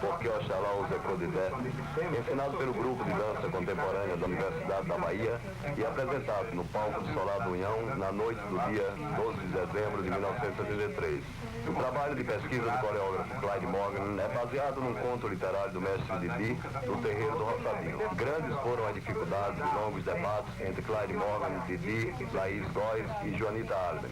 Porque Oxalá Usa Ekodidé, ensinado pelo grupo de dança contemporânea da Universidade da Bahia e apresentado no palco do Solar do União na noite do dia 12 de dezembro de 1973. O trabalho de pesquisa do coreógrafo Clyde Morgan é baseado num conto literário do mestre Didi, do Terreiro do Roçadinho. Grandes foram as dificuldades e longos debates entre Clyde Morgan, Didi, Laís Góes e Joanita Alves.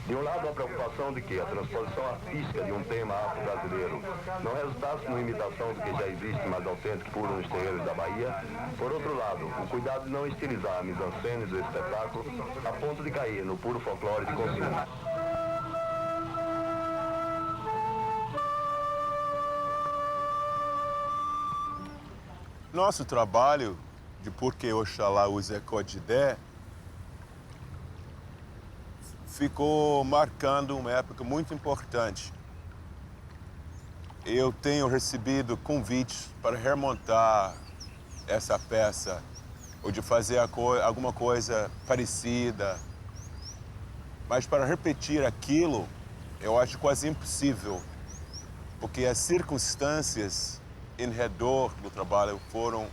De um lado, a preocupação de que a transposição artística de um tema afro-brasileiro não resultasse numa imitação do que já existe mais autêntico e puro nos terreiros da Bahia. Por outro lado, o cuidado de não estilizar a mise-en-scène do espetáculo a ponto de cair no puro folclore de consumo. Nosso trabalho de Porque Oxalá Usa Ekodidé ficou marcando uma época muito importante. Eu tenho recebido convites para remontar essa peça ou de fazer alguma coisa parecida. Mas para repetir aquilo, eu acho quase impossível, porque as circunstâncias em redor do trabalho foram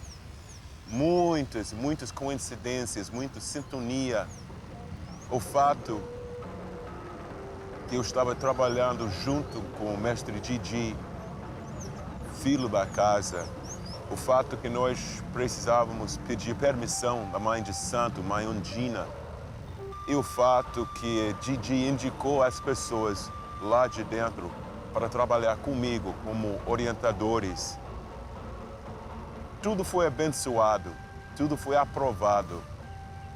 muitas coincidências, muita sintonia. O fato que eu estava trabalhando junto com o mestre Didi, filho da casa, o fato que nós precisávamos pedir permissão da mãe de santo, mãe Undina, e o fato que Didi indicou as pessoas lá de dentro para trabalhar comigo como orientadores. Tudo foi abençoado, tudo foi aprovado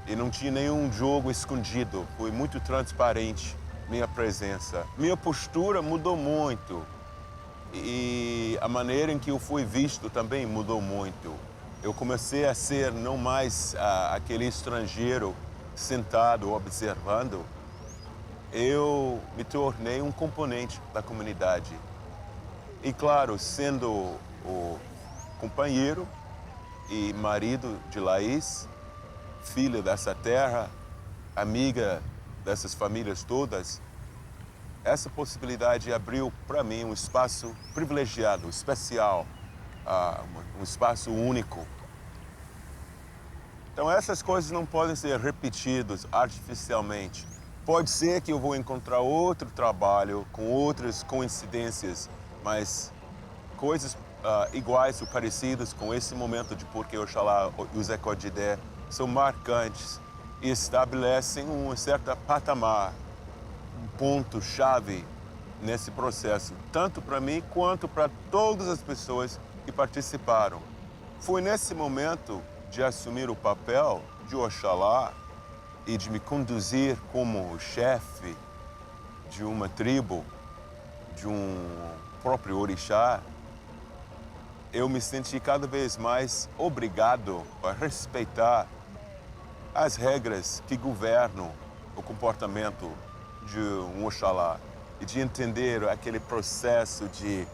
e não tinha nenhum jogo escondido, foi muito transparente. Minha presença. Minha postura mudou muito e a maneira em que eu fui visto também mudou muito. Eu comecei a ser não mais aquele estrangeiro sentado observando. Eu me tornei um componente da comunidade. E claro, sendo o companheiro e marido de Laís, filha dessa terra, amiga dessas famílias todas, essa possibilidade abriu para mim um espaço privilegiado, especial, um espaço único. Então essas coisas não podem ser repetidas artificialmente. Pode ser que eu vou encontrar outro trabalho com outras coincidências, mas coisas iguais ou parecidas com esse momento de Porque Oxalá Usa Ekodidé são marcantes e estabelecem um certo patamar, um ponto-chave nesse processo, tanto para mim quanto para todas as pessoas que participaram. Foi nesse momento de assumir o papel de Oxalá e de me conduzir como chefe de uma tribo, de próprio orixá, eu me senti cada vez mais obrigado a respeitar as regras que governam o comportamento de um Oxalá e de entender aquele processo de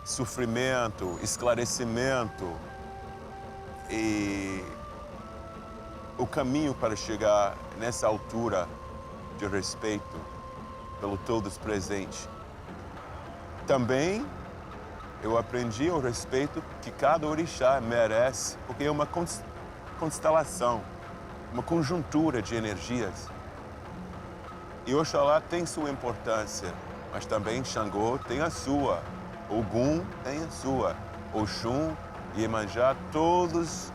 sofrimento, esclarecimento e o caminho para chegar nessa altura de respeito pelo todos presente. Também eu aprendi o respeito que cada orixá merece, porque é uma constelação, uma conjuntura de energias. E Oxalá tem sua importância, mas também Xangô tem a sua, Ogum tem a sua, Oxum e Iemanjá, todos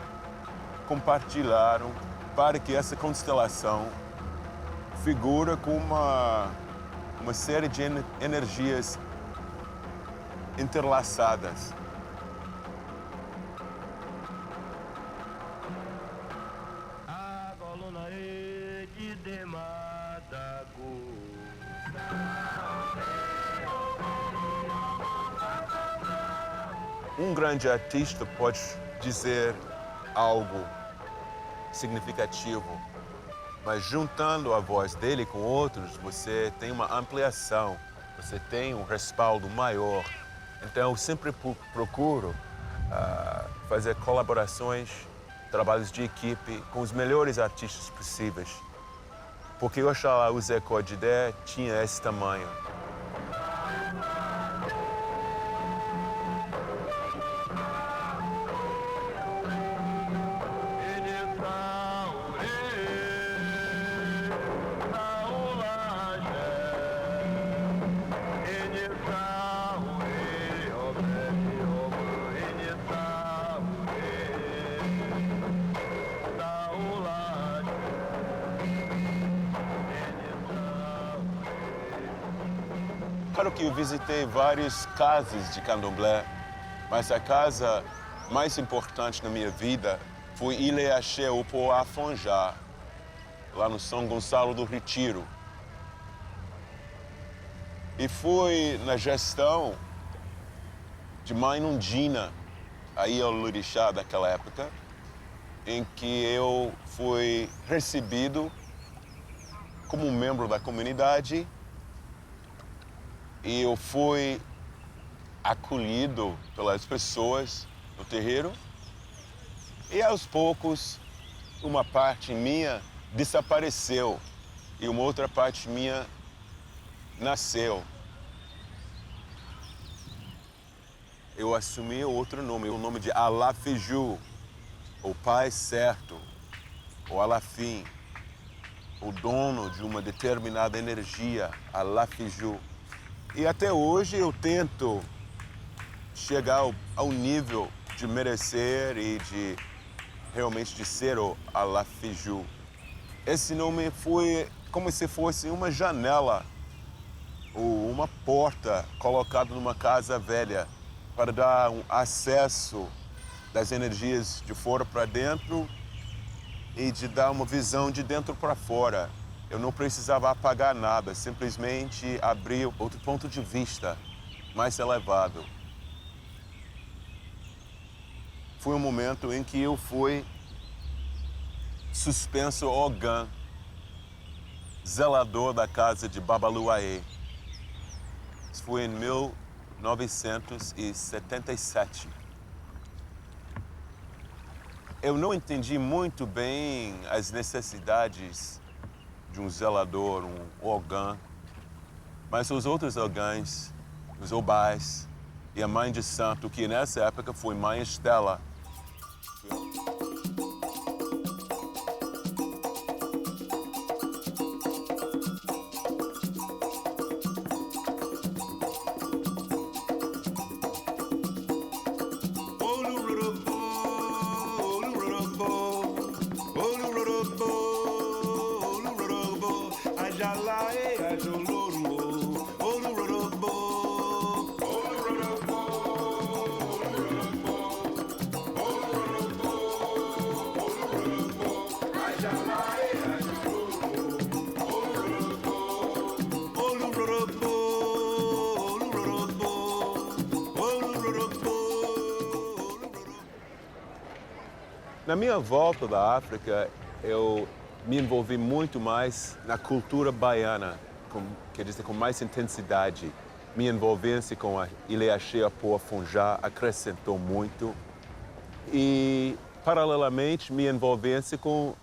compartilharam para que essa constelação figura com uma série de energias interlaçadas. Um grande artista pode dizer algo significativo, mas juntando a voz dele com outros, você tem uma ampliação, você tem um respaldo maior. Então, eu sempre procuro fazer colaborações, trabalhos de equipe com os melhores artistas possíveis. Porque Oxalá, o Zé Codidé, tinha esse tamanho. Claro que eu visitei várias casas de candomblé, mas a casa mais importante na minha vida foi Ilha Axé Opo Afonjá, lá no São Gonçalo do Retiro. E foi na gestão de Mãe Nundina, aí é o Lurixá daquela época, em que eu fui recebido como um membro da comunidade e eu fui acolhido pelas pessoas no terreiro. E aos poucos, uma parte minha desapareceu e uma outra parte minha nasceu. Eu assumi outro nome, o nome de Alafiju, o pai certo, o Alafim, o dono de uma determinada energia, Alafiju. E até hoje eu tento chegar ao nível de merecer e de realmente de ser o Alafiju. Esse nome foi como se fosse uma janela ou uma porta colocada numa casa velha para dar um acesso das energias de fora para dentro e de dar uma visão de dentro para fora. Eu não precisava apagar nada, simplesmente abrir outro ponto de vista mais elevado. Foi um momento em que eu fui suspenso Ogã, zelador da casa de Babaluaê. Isso foi em 1977. Eu não entendi muito bem as necessidades de um zelador, um Ogã, mas os outros Ogãs, os Obás e a mãe de santo, que nessa época foi Mãe Estela. Na minha volta da África, eu me envolvi muito mais na cultura baiana, quer dizer, com mais intensidade. Minha envolvência com a Ilha Cheia Poa Funjá acrescentou muito. E, paralelamente, minha envolvência com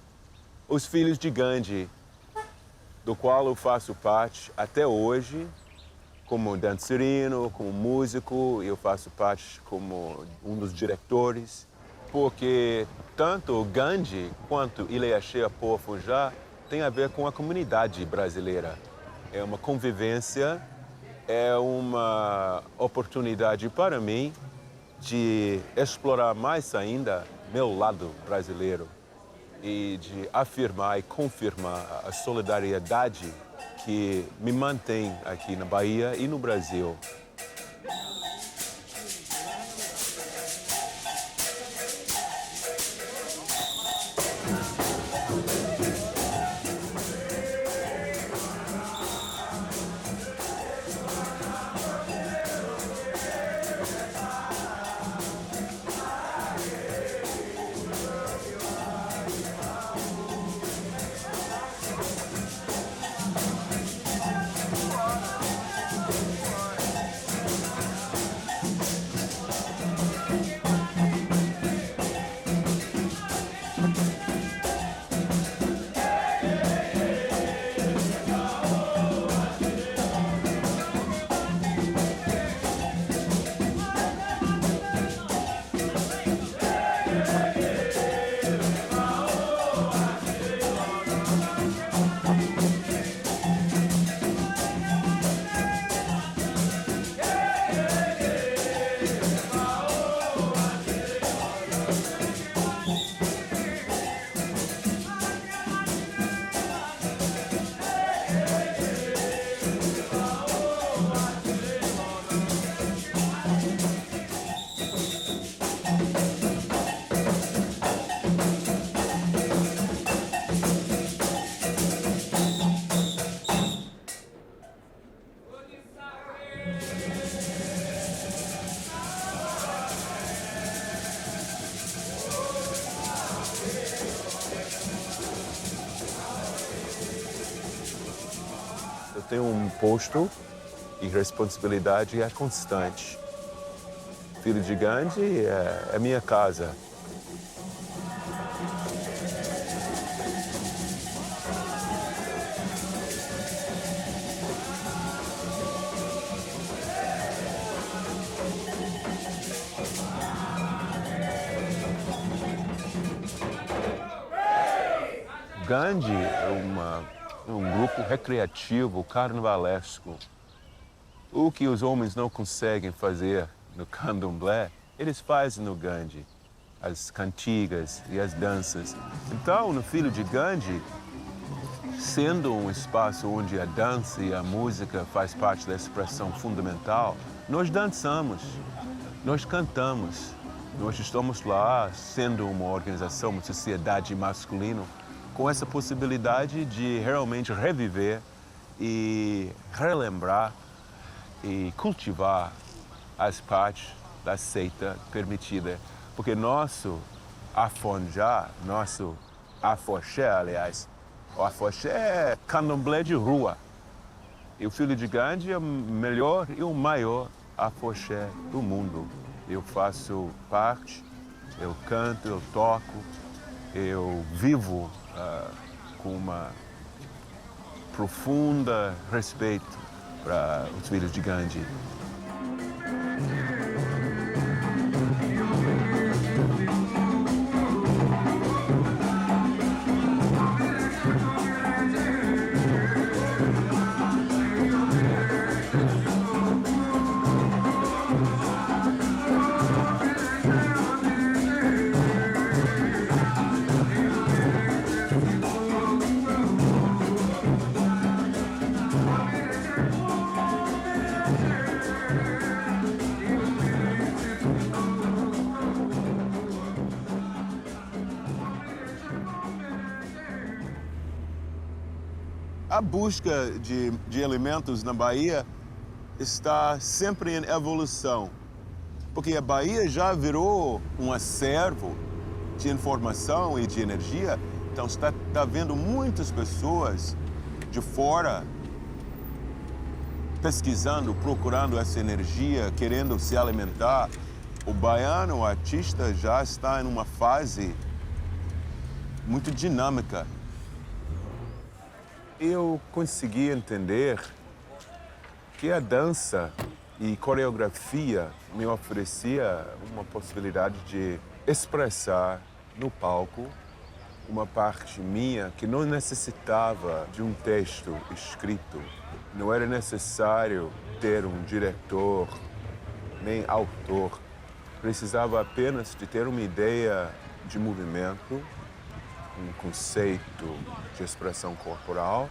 os Filhos de Gandhi, do qual eu faço parte até hoje, como dançarino, como músico, eu faço parte como um dos diretores, porque tanto Gandhi quanto Ilha Cheia Poa Funjá tem a ver com a comunidade brasileira. É uma convivência, é uma oportunidade para mim de explorar mais ainda meu lado brasileiro e de afirmar e confirmar a solidariedade que me mantém aqui na Bahia e no Brasil. Eu tenho um posto e responsabilidade é constante. Filho de Gandhi é minha casa. Gandhi é um grupo recreativo, carnavalesco. O que os homens não conseguem fazer no candomblé, eles fazem no Gandhi. As cantigas e as danças. Então, no Filho de Gandhi, sendo um espaço onde a dança e a música faz parte da expressão fundamental, nós dançamos, nós cantamos, nós estamos lá sendo uma organização, uma sociedade masculina, com essa possibilidade de realmente reviver e relembrar e cultivar as partes da seita permitida. Porque nosso afonjá, nosso afoxé, aliás, o afoxé é candomblé de rua. E o Filho de Gandhi é o melhor e o maior afoxé do mundo. Eu faço parte, eu canto, eu toco, eu vivo com uma profunda respeito para os Filhos de Gandhi. A busca de elementos na Bahia está sempre em evolução, porque a Bahia já virou um acervo de informação e de energia. Então está vendo muitas pessoas de fora pesquisando, procurando essa energia, querendo se alimentar. O baiano, o artista, já está em uma fase muito dinâmica. Eu consegui entender que a dança e coreografia me oferecia uma possibilidade de expressar no palco uma parte minha que não necessitava de um texto escrito. Não era necessário ter um diretor, nem autor. Precisava apenas de ter uma ideia de movimento, um conceito de expressão corporal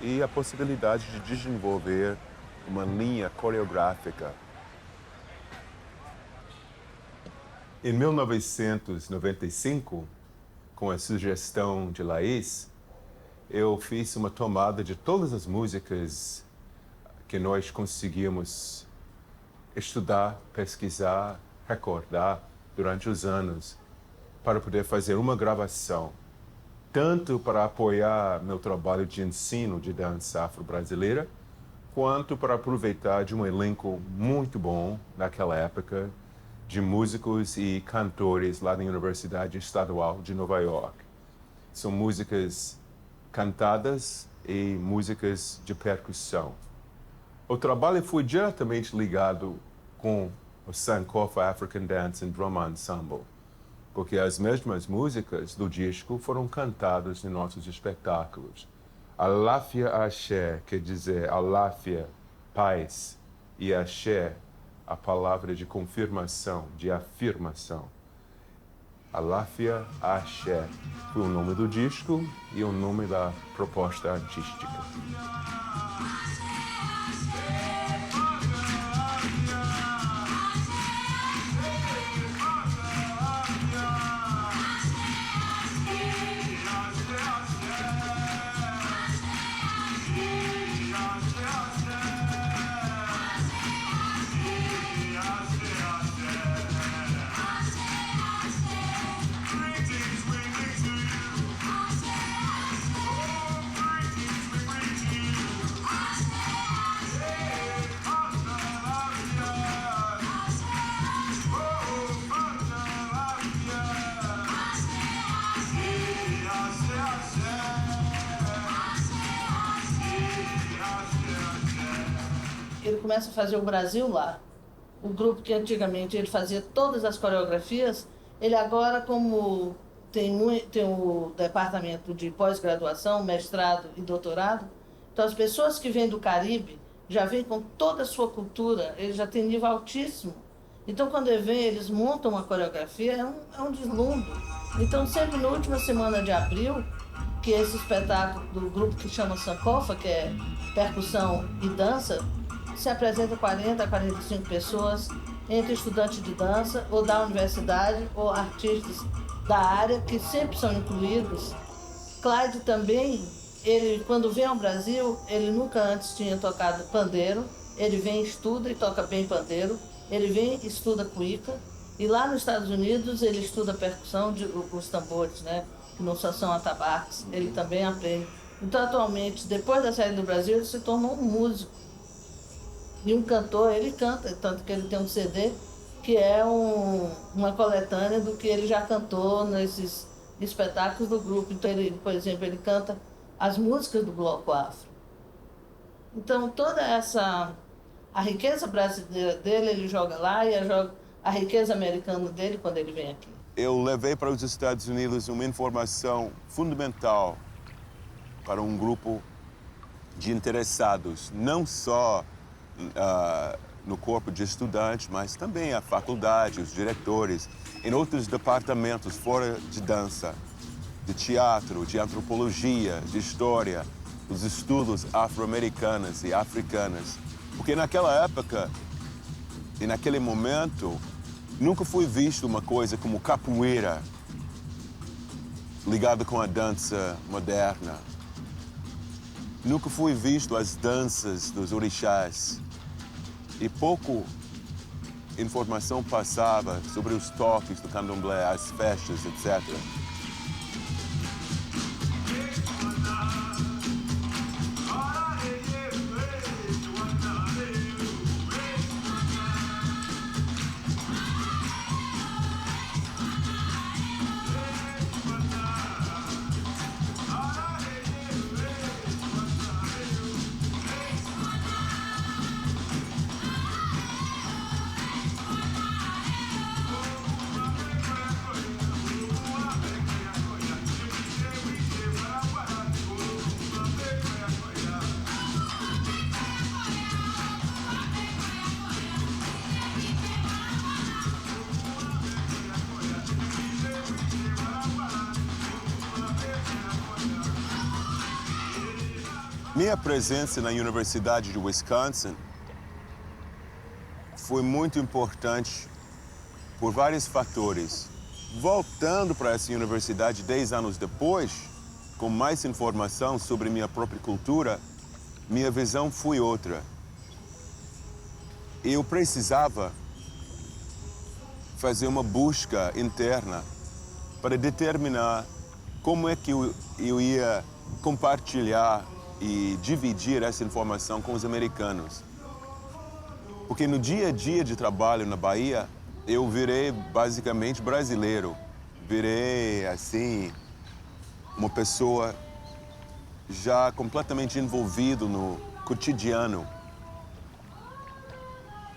e a possibilidade de desenvolver uma linha coreográfica. Em 1995, com a sugestão de Laís, eu fiz uma tomada de todas as músicas que nós conseguimos estudar, pesquisar, recordar durante os anos, para poder fazer uma gravação, tanto para apoiar meu trabalho de ensino de dança afro-brasileira, quanto para aproveitar de um elenco muito bom naquela época, de músicos e cantores lá na Universidade Estadual de Nova York. São músicas cantadas e músicas de percussão. O trabalho foi diretamente ligado com o Sankofa African Dance and Drum Ensemble, porque as mesmas músicas do disco foram cantadas em nossos espetáculos. Alafia Axé quer dizer Alafia, paz, e Axé, a palavra de confirmação, de afirmação. Alafia Axé foi o nome do disco e o nome da proposta artística. Ele começa a fazer o Brasil lá. O grupo que antigamente ele fazia todas as coreografias, ele agora, como tem o departamento de pós-graduação, mestrado e doutorado, então as pessoas que vêm do Caribe já vêm com toda a sua cultura, ele já tem nível altíssimo. Então quando ele vem, eles montam uma coreografia, é um deslumbre. Então sempre na última semana de abril, que é esse espetáculo do grupo que chama Sankofa, que é percussão e dança, se apresenta 40 a 45 pessoas, entre estudantes de dança, ou da universidade, ou artistas da área, que sempre são incluídos. Clyde também, ele, quando vem ao Brasil, ele nunca antes tinha tocado pandeiro, ele vem, estuda e toca bem pandeiro, ele vem, estuda cuíca, e lá nos Estados Unidos ele estuda percussão, os tambores, né, que não só são atabaques, ele também aprende. Então, atualmente, depois da saída do Brasil, ele se tornou um músico. E um cantor, ele canta, tanto que ele tem um CD que é uma coletânea do que ele já cantou nesses espetáculos do grupo. Então, ele, por exemplo, ele canta as músicas do Bloco Afro. Então, toda a riqueza brasileira dele, ele joga lá, e a riqueza americana dele quando ele vem aqui. Eu levei para os Estados Unidos uma informação fundamental para um grupo de interessados, não só no corpo de estudantes, mas também a faculdade, os diretores, em outros departamentos fora de dança, de teatro, de antropologia, de história, os estudos afro-americanos e africanos. Porque naquela época e naquele momento, nunca foi visto uma coisa como capoeira ligada com a dança moderna. Nunca foi visto as danças dos orixás. E pouco informação passava sobre os toques do candomblé, as festas, etc. Minha presença na Universidade de Wisconsin foi muito importante por vários fatores. Voltando para essa universidade 10 anos depois, com mais informação sobre minha própria cultura, minha visão foi outra. Eu precisava fazer uma busca interna para determinar como é que eu ia compartilhar e dividir essa informação com os americanos. Porque no dia a dia de trabalho na Bahia, eu virei basicamente brasileiro. Virei, assim, uma pessoa já completamente envolvido no cotidiano.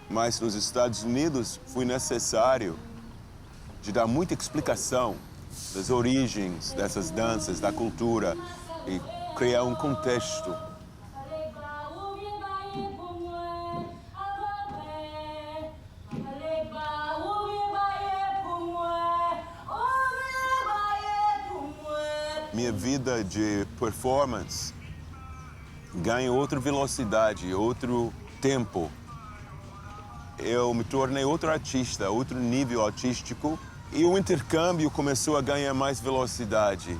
Mas nos Estados Unidos foi necessário de dar muita explicação das origens dessas danças, da cultura e criar um contexto. Minha vida de performance ganha outra velocidade, outro tempo. Eu me tornei outro artista, outro nível artístico, e o intercâmbio começou a ganhar mais velocidade.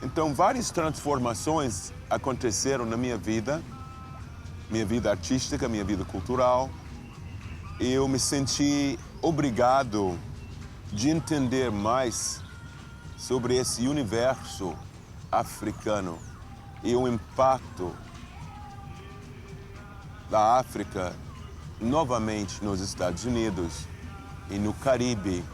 Então, várias transformações aconteceram na minha vida artística, minha vida cultural. E eu me senti obrigado de entender mais sobre esse universo africano e o impacto da África novamente nos Estados Unidos e no Caribe.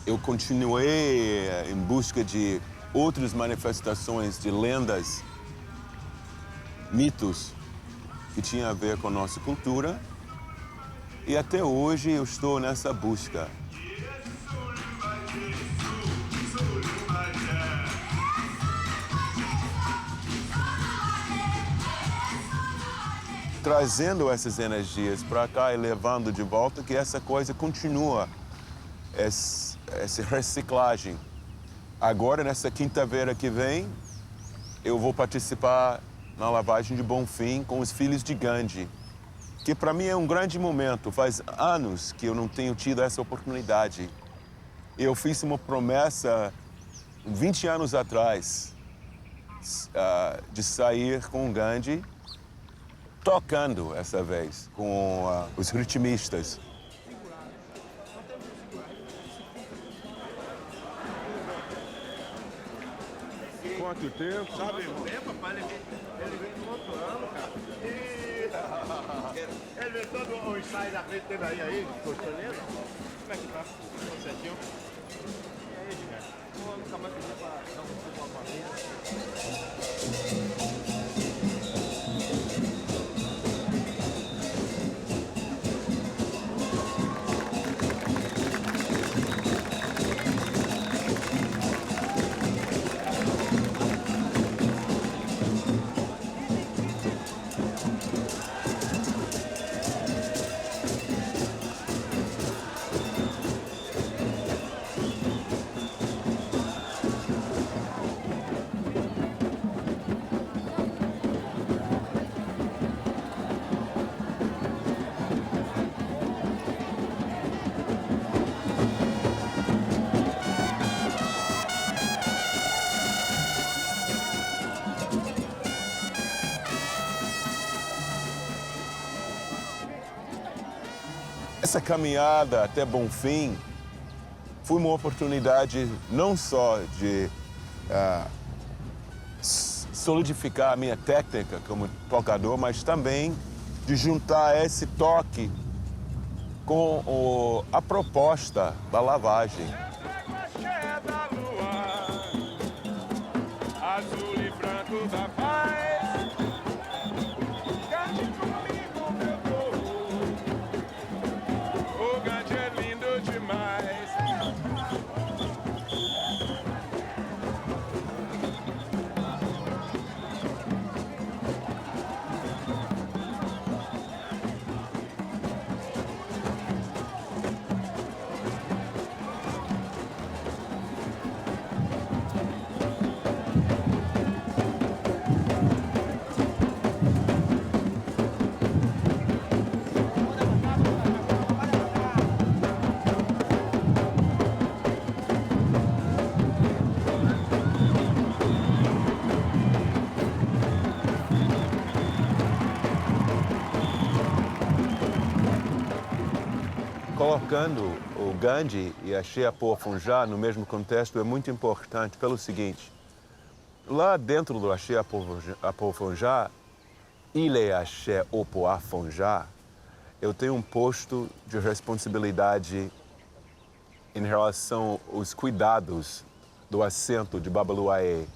Eu continuei em busca de outras manifestações de lendas, mitos que tinham a ver com a nossa cultura. E até hoje eu estou nessa busca. Trazendo essas energias para cá e levando de volta, que essa coisa continua, essa reciclagem. Agora, nessa quinta-feira que vem, eu vou participar na lavagem de Bonfim com os filhos de Gandhi, que para mim é um grande momento. Faz anos que eu não tenho tido essa oportunidade. Eu fiz uma promessa 20 anos atrás de sair com o Gandhi, tocando essa vez com os ritmistas. Quanto tempo? Sabe, irmão? Papai, ele veio do outro ano, cara. Ele veio todo o ensaio da frente dele aí, costelinha. Como é que tá? Tudo certinho? E aí, Edgar? Eu nunca mais pedi pra dar um pouco uma família. essa caminhada até Bonfim foi uma oportunidade não só de solidificar a minha técnica como tocador, mas também de juntar esse toque com a proposta da lavagem. Azul e branco da paz, cante comigo, meu povo. O Gandhi é lindo demais. Colocando o Gandhi e a Cheapofunjá no mesmo contexto é muito importante pelo seguinte. Lá dentro do Cheapofunjá, Ile Axé Opoafunjá, eu tenho um posto de responsabilidade em relação aos cuidados do assento de Babaluaê.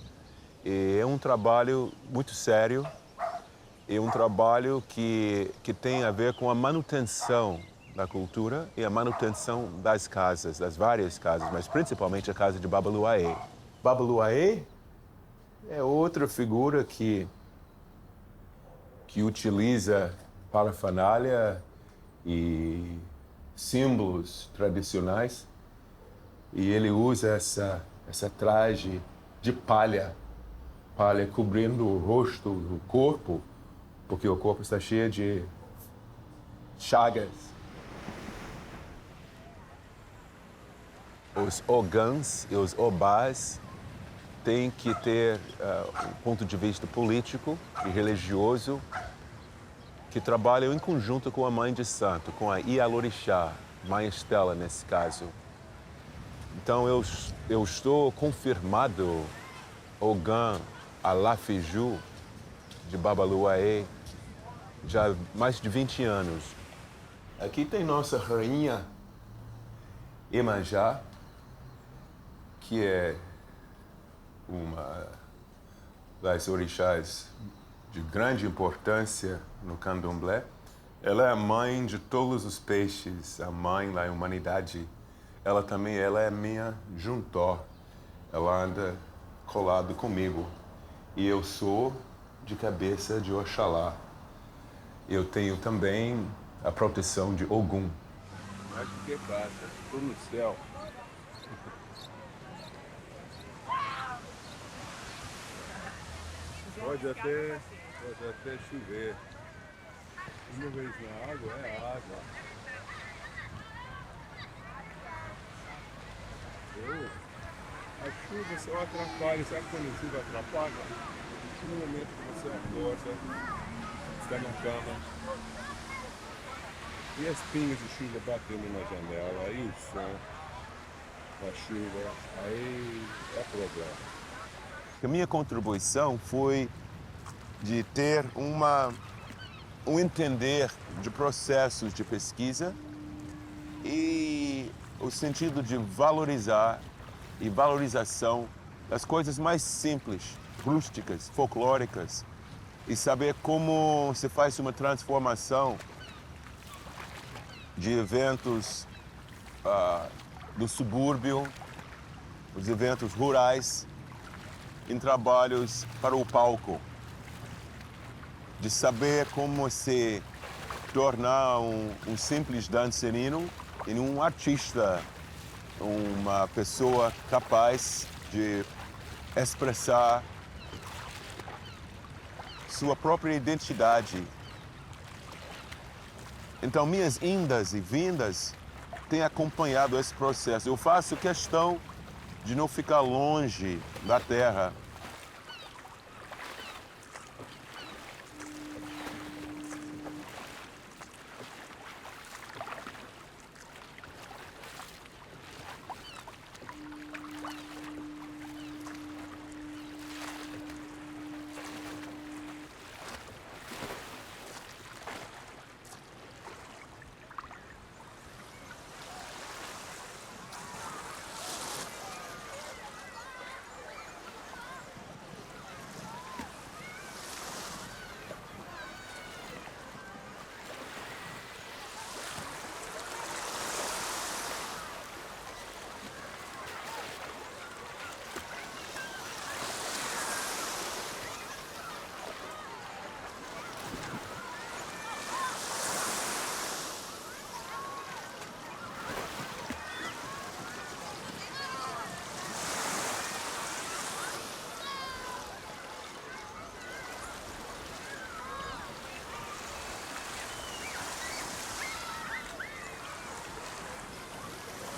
E é um trabalho muito sério, é um trabalho que tem a ver com a manutenção da cultura e a manutenção das casas, das várias casas, mas principalmente a casa de Babaluaê. Babaluaê é outra figura que utiliza parafernália e símbolos tradicionais e ele usa essa traje de palha cobrindo o rosto, o corpo, porque o corpo está cheio de chagas. Os ogãs e os obás têm que ter um ponto de vista político e religioso que trabalham em conjunto com a Mãe de Santo, com a Ialorixá, Mãe Estela nesse caso. Então eu estou confirmado Ogã Alafiju de Babaluaê já há mais de 20 anos. Aqui tem nossa rainha Emanjá, que é uma das orixás de grande importância no candomblé. Ela é a mãe de todos os peixes, a mãe da humanidade. Ela é minha juntó. Ela anda colado comigo. E eu sou de cabeça de Oxalá. Eu tenho também a proteção de Ogum. Mas o que passa? Estou no céu. Pode até chover. Uma vez na água, é água. A chuva só atrapalha, sabe quando a chuva atrapalha? No momento que você acorda, está na cama, e as pingas de chuva batendo na janela, aí o som da chuva, aí é problema. A minha contribuição foi de ter um entender de processos de pesquisa e o sentido de valorizar e valorização das coisas mais simples, rústicas, folclóricas, e saber como se faz uma transformação de eventos do subúrbio, os eventos rurais, em trabalhos para o palco, de saber como se tornar um simples dançarino em um artista, uma pessoa capaz de expressar sua própria identidade. Então, minhas indas e vindas têm acompanhado esse processo. Eu faço questão de não ficar longe da terra.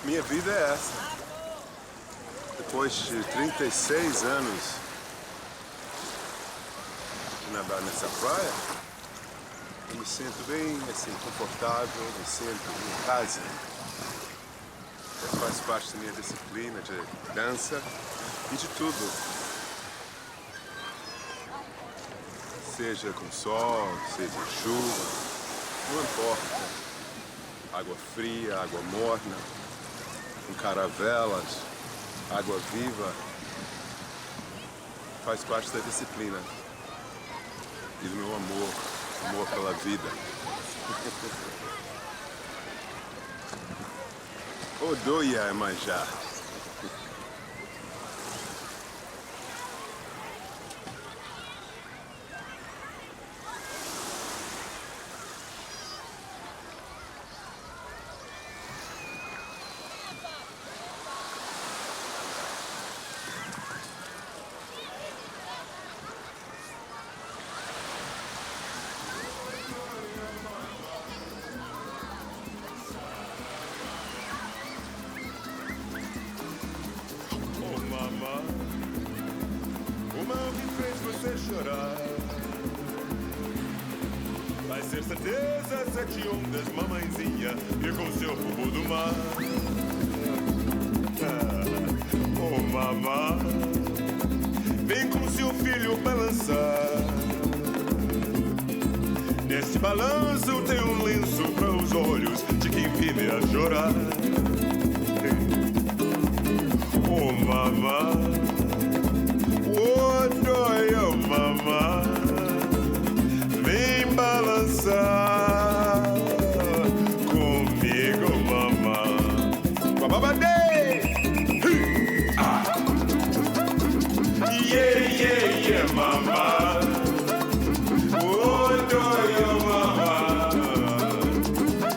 Minha vida é essa. Depois de 36 anos de nadar nessa praia, eu me sinto bem, assim, confortável, me sinto em casa. Faz parte da minha disciplina de dança e de tudo. Seja com sol, seja chuva, não importa. Água fria, água morna, com caravelas, água viva. Faz parte da disciplina e do meu amor pela vida. Odoia manjar. Chorar. Vai ser certeza 7 ondas, mamãezinha, e com seu rumo do mar. Oh, mamá, vem com seu filho balançar. Nesse balanço tem lenço para os olhos de quem vive a chorar. Oh, mamá, odoia, mamá, vem balançar comigo, mamá. Bababadê! Yeah, yeah, yeah, mamá. Odoia, mamá.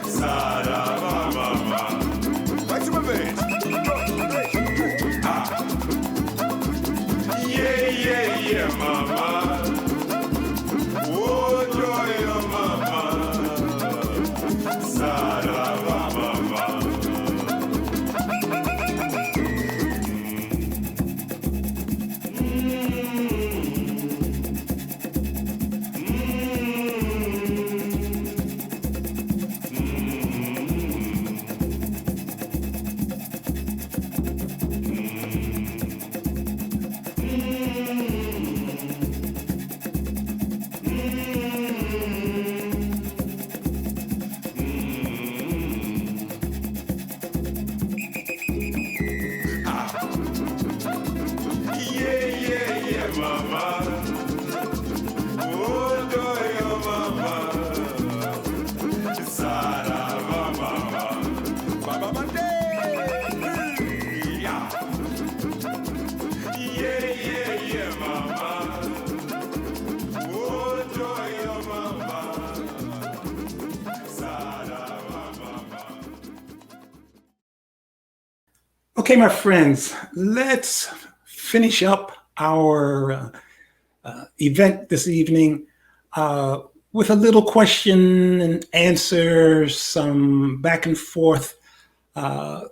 Sarava, mamá. Mais uma vez. Yeah, yeah, yeah, mama. Oh, joy, mama. Sarava, mama. Okay, my friends, let's finish up our event this evening with a little question and answer, some back and forth to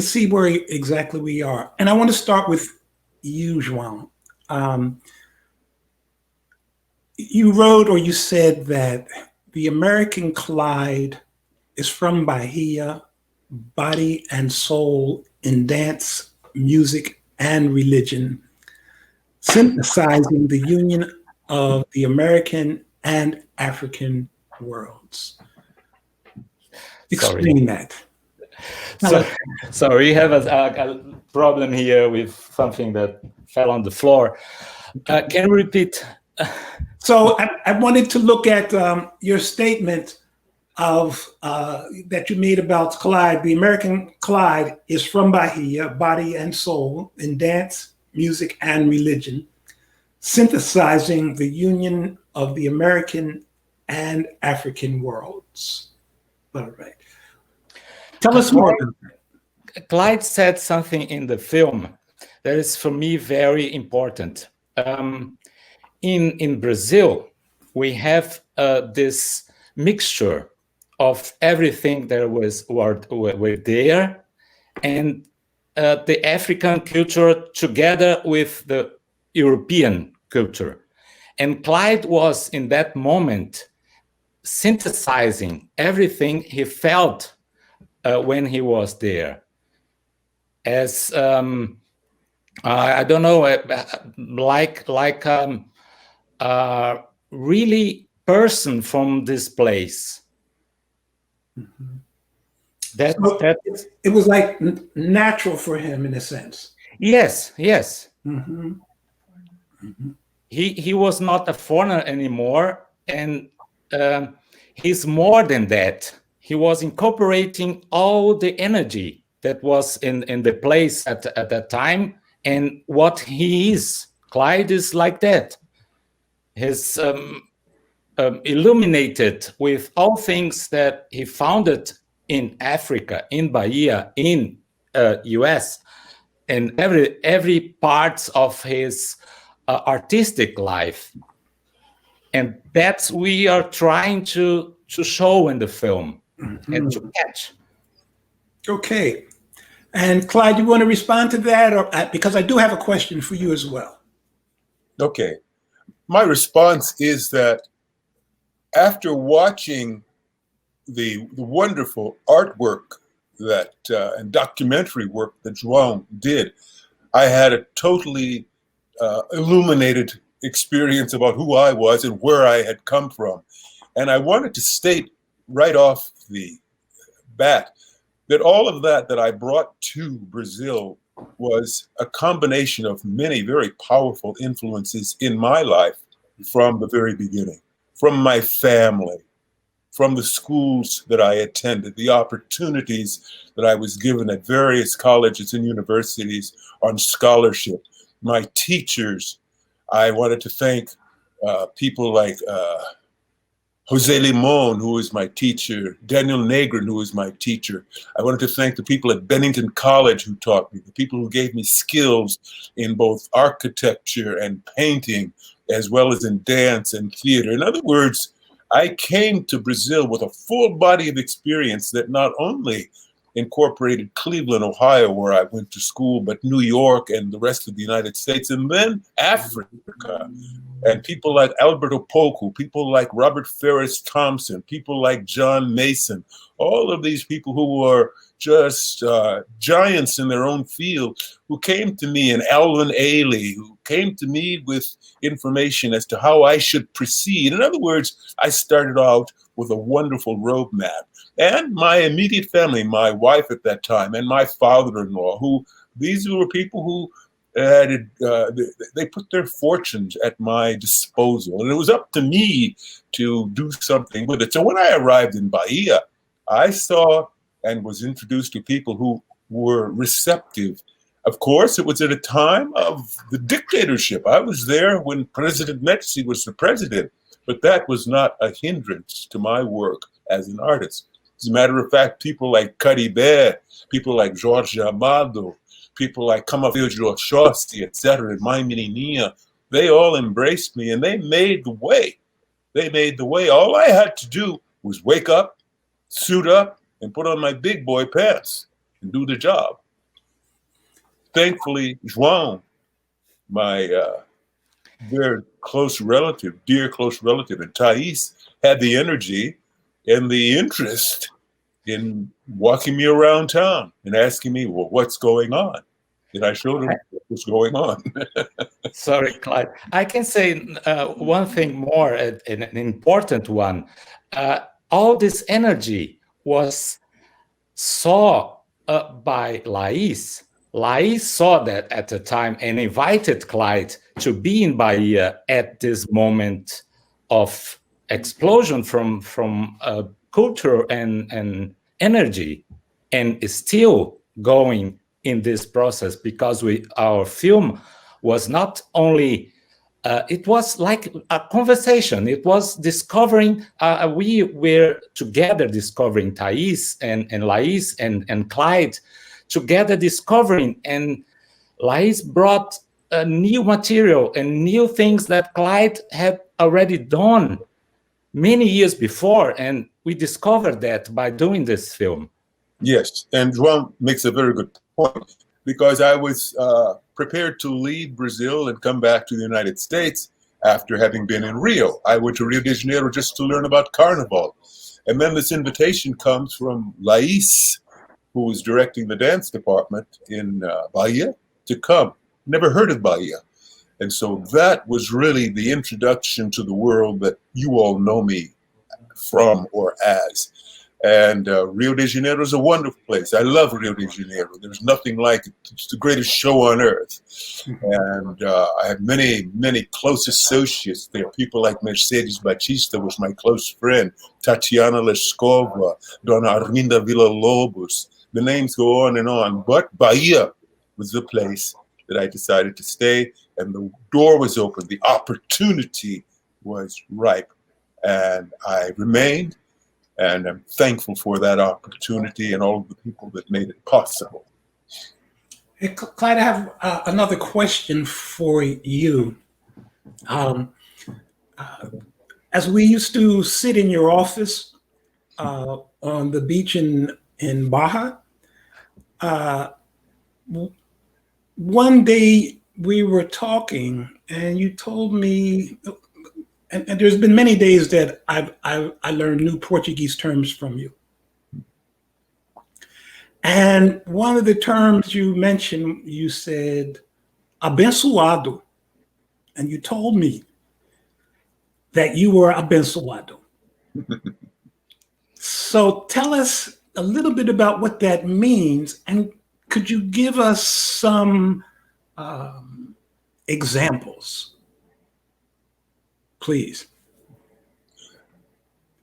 see where exactly we are. And I want to start with you, João. You wrote or you said that the American Clyde is from Bahia, body and soul in dance, music, and religion, synthesizing the union of the American and African worlds. Explain that. So we have a problem here with something that fell on the floor. Can you repeat? So I wanted to look at your statement of that you made about Clyde. The American Clyde is from Bahia, body and soul, in dance, music, and religion, synthesizing the union of the American and African worlds. All right. Tell us more about that. Clyde said something in the film that is, for me, very important. In Brazil, we have this mixture of everything that were there and the African culture together with the European culture. And Clyde was in that moment synthesizing everything he felt when he was there. As I don't know, really person from this place. Mm-hmm. That it was like natural for him in a sense. Yes, yes. Mm-hmm. Mm-hmm. He was not a foreigner anymore, and he's more than that. He was incorporating all the energy that was in the place at that time, and what he is. Clyde is like that. He's illuminated with all things that he founded in Africa, in Bahia, in US, and every parts of his artistic life. And that's we are trying to show in the film. Mm-hmm. And to catch. Okay. And Clyde, you want to respond to that? Or, because I do have a question for you as well. Okay. My response is that after watching the wonderful artwork that and documentary work that João did, I had a totally illuminated experience about who I was and where I had come from. And I wanted to state right off the bat that all of that I brought to Brazil was a combination of many very powerful influences in my life from the very beginning, from my family, from the schools that I attended, the opportunities that I was given at various colleges and universities on scholarship, my teachers. I wanted to thank people like Jose Limon, who was my teacher, Daniel Negrin, who was my teacher. I wanted to thank the people at Bennington College who taught me, the people who gave me skills in both architecture and painting, as well as in dance and theater. In other words, I came to Brazil with a full body of experience that not only incorporated Cleveland, Ohio, where I went to school, but New York and the rest of the United States, and then Africa. And people like Alberto Poco, people like Robert Ferris Thompson, people like John Mason, all of these people who were just giants in their own field, who came to me, and Alvin Ailey, who came to me with information as to how I should proceed. In other words, I started out with a wonderful roadmap. And my immediate family, my wife at that time, and my father-in-law, who these were people who they put their fortunes at my disposal, and it was up to me to do something with it. So when I arrived in Bahia, I saw and was introduced to people who were receptive. Of course, it was at a time of the dictatorship. I was there when President Médici was the president, but that was not a hindrance to my work as an artist. As a matter of fact, people like Caribe, people like Jorge Amado, people like Camafeu Oxóssi, etc., and My Menininha, they all embraced me and they made the way. They made the way. All I had to do was wake up, suit up, and put on my big boy pants and do the job. Thankfully, João, my very close relative, dear close relative, and Thais had the energy and the interest in walking me around town and asking me, well, what's going on? And I showed him what was going on. Sorry, Clyde. I can say one thing more, an important one. All this energy was saw by Laís. Laís saw that at the time and invited Clyde to be in Bahia at this moment of explosion from culture and energy, and is still going in this process, because our film was not only it was like a conversation. It was discovering, we were together discovering, Thais and Laís and Clyde together discovering, and Laís brought new material and new things that Clyde had already done many years before, and we discovered that by doing this film. Yes, and João makes a very good point, because I was prepared to leave Brazil and come back to the United States after having been in Rio. I went to Rio de Janeiro just to learn about Carnival. And then this invitation comes from Laís, who was directing the dance department in Bahia, to come. Never heard of Bahia. And so that was really the introduction to the world that you all know me from or as. And Rio de Janeiro is a wonderful place. I love Rio de Janeiro. There's nothing like it. It's the greatest show on earth. And I have many, many close associates there. People like Mercedes Batista was my close friend, Tatiana Lescova, Dona Arminda Villa-Lobos. The names go on and on. But Bahia was the place that I decided to stay. And the door was open. The opportunity was ripe. And I remained. And I'm thankful for that opportunity and all of the people that made it possible. Hey, Clyde, I have another question for you. As we used to sit in your office on the beach in Baja, one day we were talking and you told me, and there's been many days that I learned new Portuguese terms from you. And one of the terms you mentioned, you said, abençoado. And you told me that you were abençoado. So tell us a little bit about what that means. And could you give us some examples? Please.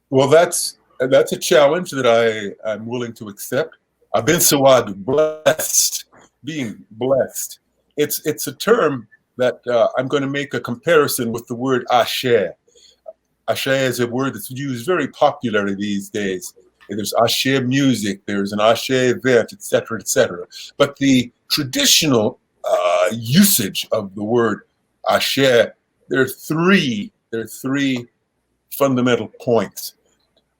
Well, that's a challenge that I'm willing to accept. Abençoado, blessed, being blessed. It's a term that I'm going to make a comparison with the word axé. Axé is a word that's used very popularly these days. There's axé music, there's an axé event, etc., etc. But the traditional usage of the word axé, there are three fundamental points.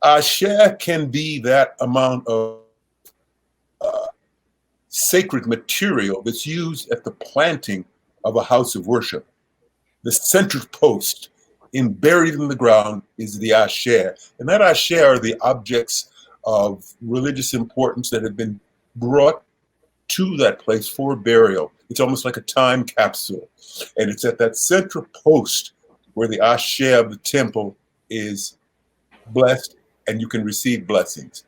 Axé can be that amount of sacred material that's used at the planting of a house of worship. The center post buried in the ground is the axé. And that axé are the objects of religious importance that have been brought to that place for burial. It's almost like a time capsule. And it's at that center post where the axé of the temple is blessed and you can receive blessings.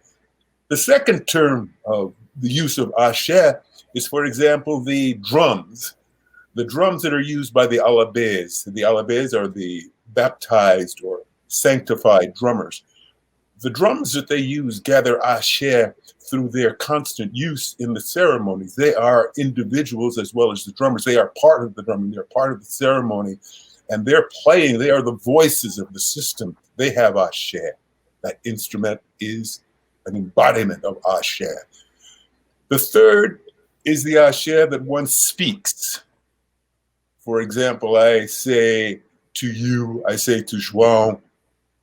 The second term of the use of axé is, for example, the drums. The drums that are used by the alabés. The alabés are the baptized or sanctified drummers. The drums that they use gather axé through their constant use in the ceremonies. They are individuals as well as the drummers. They are part of the drumming. They're part of the ceremony. And they're playing. They are the voices of the system. They have axé. That instrument is an embodiment of axé. The third is the axé that one speaks. For example, I say to you, I say to João,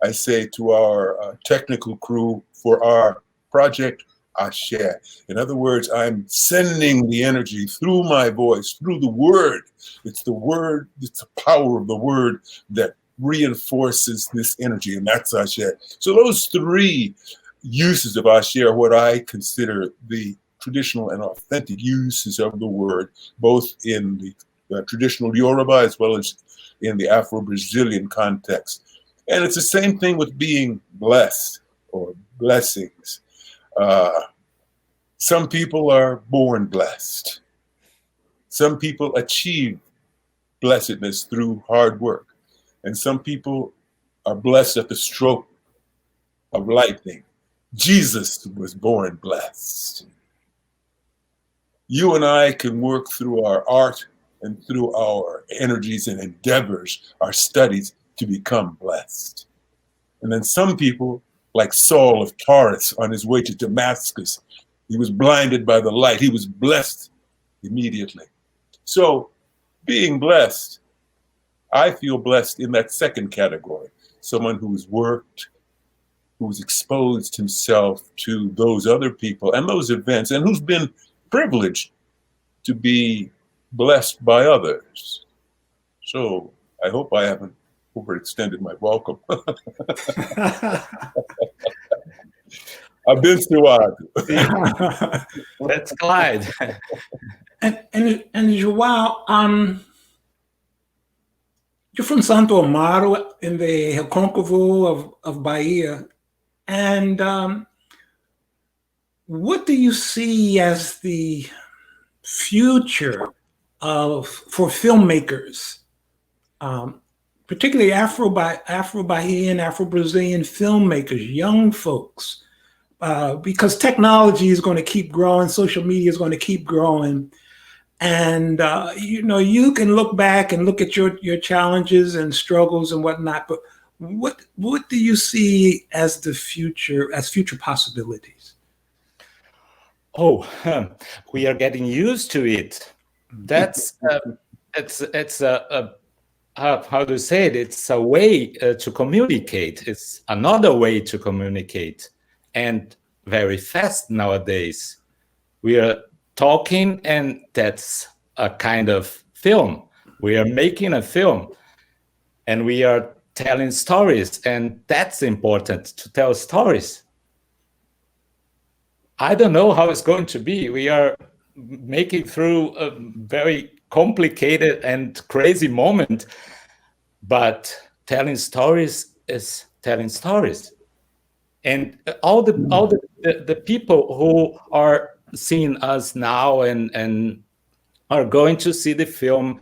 I say to our technical crew for our project, axé. In other words, I'm sending the energy through my voice, through the word. It's the word, it's the power of the word that reinforces this energy, and that's axé. So those three uses of axé are what I consider the traditional and authentic uses of the word, both in the traditional Yoruba as well as in the Afro-Brazilian context. And it's the same thing with being blessed or blessings. Some people are born blessed. Some people achieve blessedness through hard work. And some people are blessed at the stroke of lightning. Jesus was born blessed. You and I can work through our art and through our energies and endeavors, our studies, to become blessed. And then some people, like Saul of Tarsus on his way to Damascus, he was blinded by the light. He was blessed immediately. So being blessed, I feel blessed in that second category. Someone who's worked, who's exposed himself to those other people and those events, and who's been privileged to be blessed by others. So I hope I haven't overextended my welcome. I've been through it. That's Clyde. and João, you're from Santo Amaro in the Recôncavo of Bahia. And what do you see as the future for filmmakers, particularly Afro-Bahian, Afro-Brazilian filmmakers, young folks? Because technology is going to keep growing, social media is going to keep growing. And, you can look back and look at your challenges and struggles and whatnot, but what do you see as future possibilities? Oh, we are getting used to it. That's it's how to say it? It's a way to communicate. It's another way to communicate, and very fast nowadays. We are talking, and that's a kind of film. We are making a film, and we are telling stories, and that's important, to tell stories. I don't know how it's going to be. We are making through a very complicated and crazy moment, but telling stories is telling stories. And all the people who are seeing us now and are going to see the film,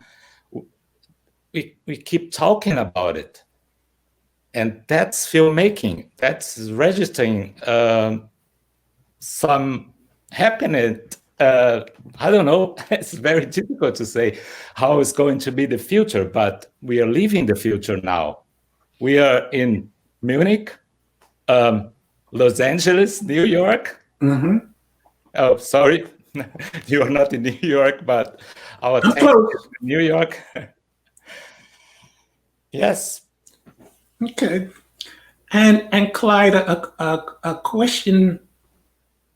we keep talking about it. And that's filmmaking. That's registering some happiness. I don't know. It's very difficult to say how it's going to be the future, but we are living the future now. We are in Munich, Los Angeles, New York. Mm-hmm. Oh, sorry, you are not in New York, but our I'm close. is in New York. Yes. Okay. And Clyde, a question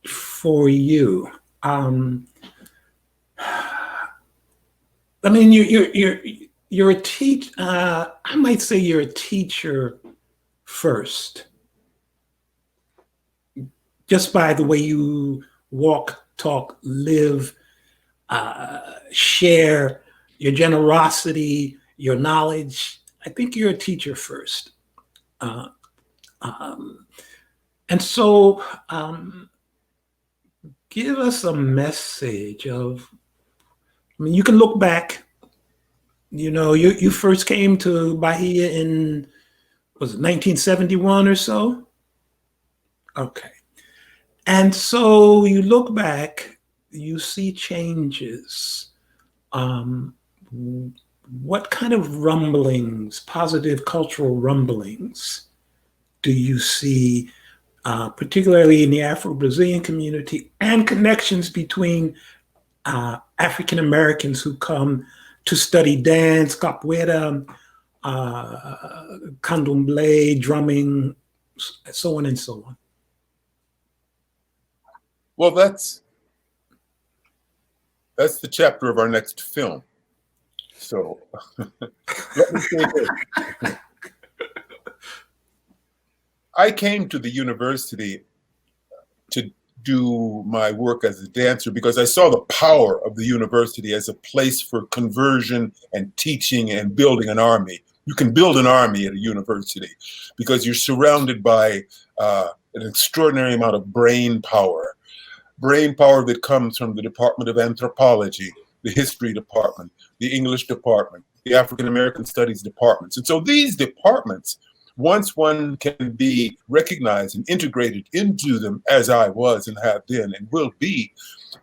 for you. I mean, you're a teacher. I might say you're a teacher first, just by the way you walk, talk, live, share your generosity, your knowledge. I think you're a teacher first. And so give us a message of, I mean, you can look back, you first came to Bahia in, was it 1971 or so? Okay. And so you look back, you see changes. What kind of rumblings, positive cultural rumblings, do you see, particularly in the Afro-Brazilian community, and connections between African Americans who come to study dance, capoeira, candomblé, drumming, so on and so on? Well, that's the chapter of our next film. So let me say this. I came to the university to do my work as a dancer because I saw the power of the university as a place for conversion and teaching and building an army. You can build an army at a university because you're surrounded by an extraordinary amount of brain power that comes from the Department of Anthropology, the History Department, the English Department, the African American Studies departments. And so these departments, once one can be recognized and integrated into them, as I was and have been and will be,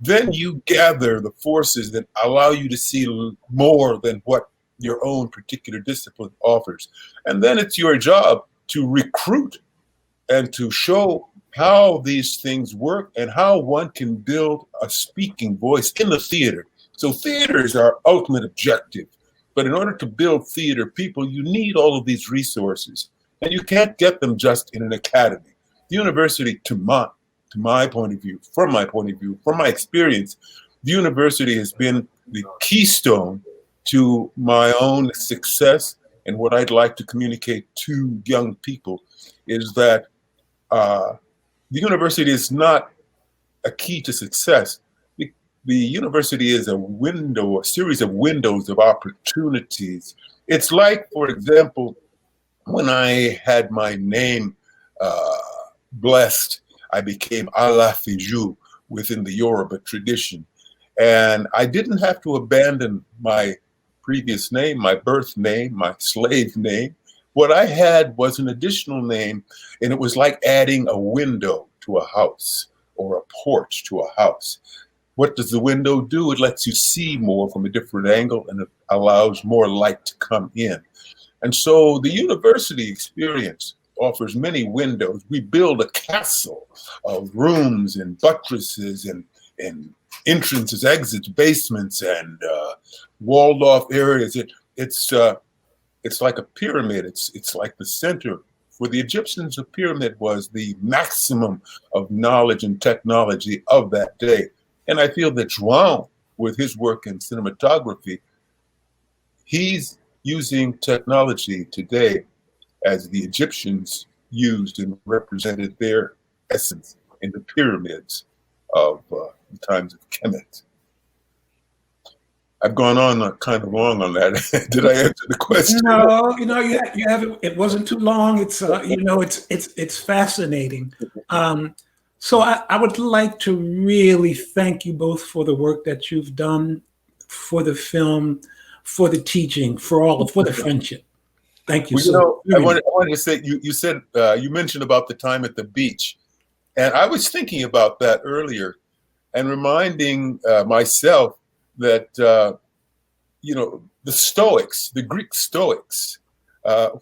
then you gather the forces that allow you to see more than what your own particular discipline offers. And then it's your job to recruit and to show how these things work and how one can build a speaking voice in the theater. So theater is our ultimate objective. But in order to build theater people, you need all of these resources. And you can't get them just in an academy. the university, to my point of view, from my experience, the university has been the keystone to my own success. And what I'd like to communicate to young people is that the university is not a key to success. The university is a window, a series of windows of opportunities. It's like, for example, when I had my name blessed, I became Alafiju within the Yoruba tradition. And I didn't have to abandon my previous name, my birth name, my slave name. What I had was an additional name, and it was like adding a window to a house or a porch to a house. What does the window do? It lets you see more from a different angle, and it allows more light to come in. And so the university experience offers many windows. We build a castle of rooms and buttresses and entrances, exits, basements, and walled off areas. It's like a pyramid. It's like the center. For the Egyptians, a pyramid was the maximum of knowledge and technology of that day. And I feel that João, with his work in cinematography, he's using technology today as the Egyptians used and represented their essence in the pyramids of the times of Kemet. I've gone on kind of long on that. Did I answer the question? No, you haven't. It wasn't too long. It's it's fascinating. So I would like to really thank you both for the work that you've done, for the film, for the teaching, for the friendship. Thank you. I wanted to say, you said, you mentioned about the time at the beach. And I was thinking about that earlier and reminding myself that, the Stoics, the Greek Stoics,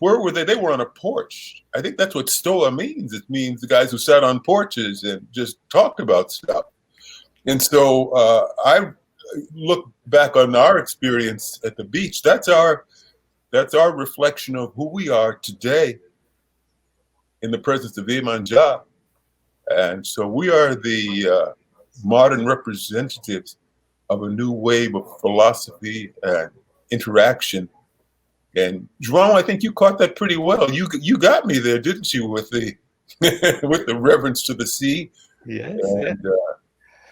where were they? They were on a porch. I think that's what Stoa means. It means the guys who sat on porches and just talked about stuff. And so I look back on our experience at the beach. That's our reflection of who we are today in the presence of Iemanjá. And so we are the modern representatives of a new wave of philosophy and interaction. And João, I think you caught that pretty well. You got me there, didn't you, with the with the reverence to the sea? Yes. And,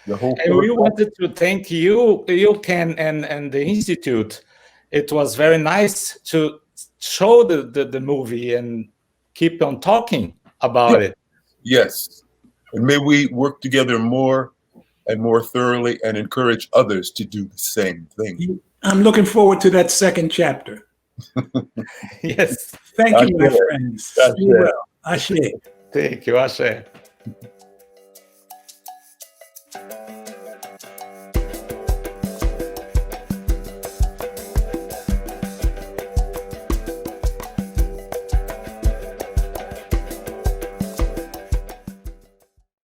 the whole. And we wanted to thank you, Ken, and the Institute. It was very nice to show the movie and keep on talking about it. Yes. And may we work together more and more thoroughly and encourage others to do the same thing. I'm looking forward to that second chapter. Yes. Thank you, my friends. Ashe. Thank you, Ashe.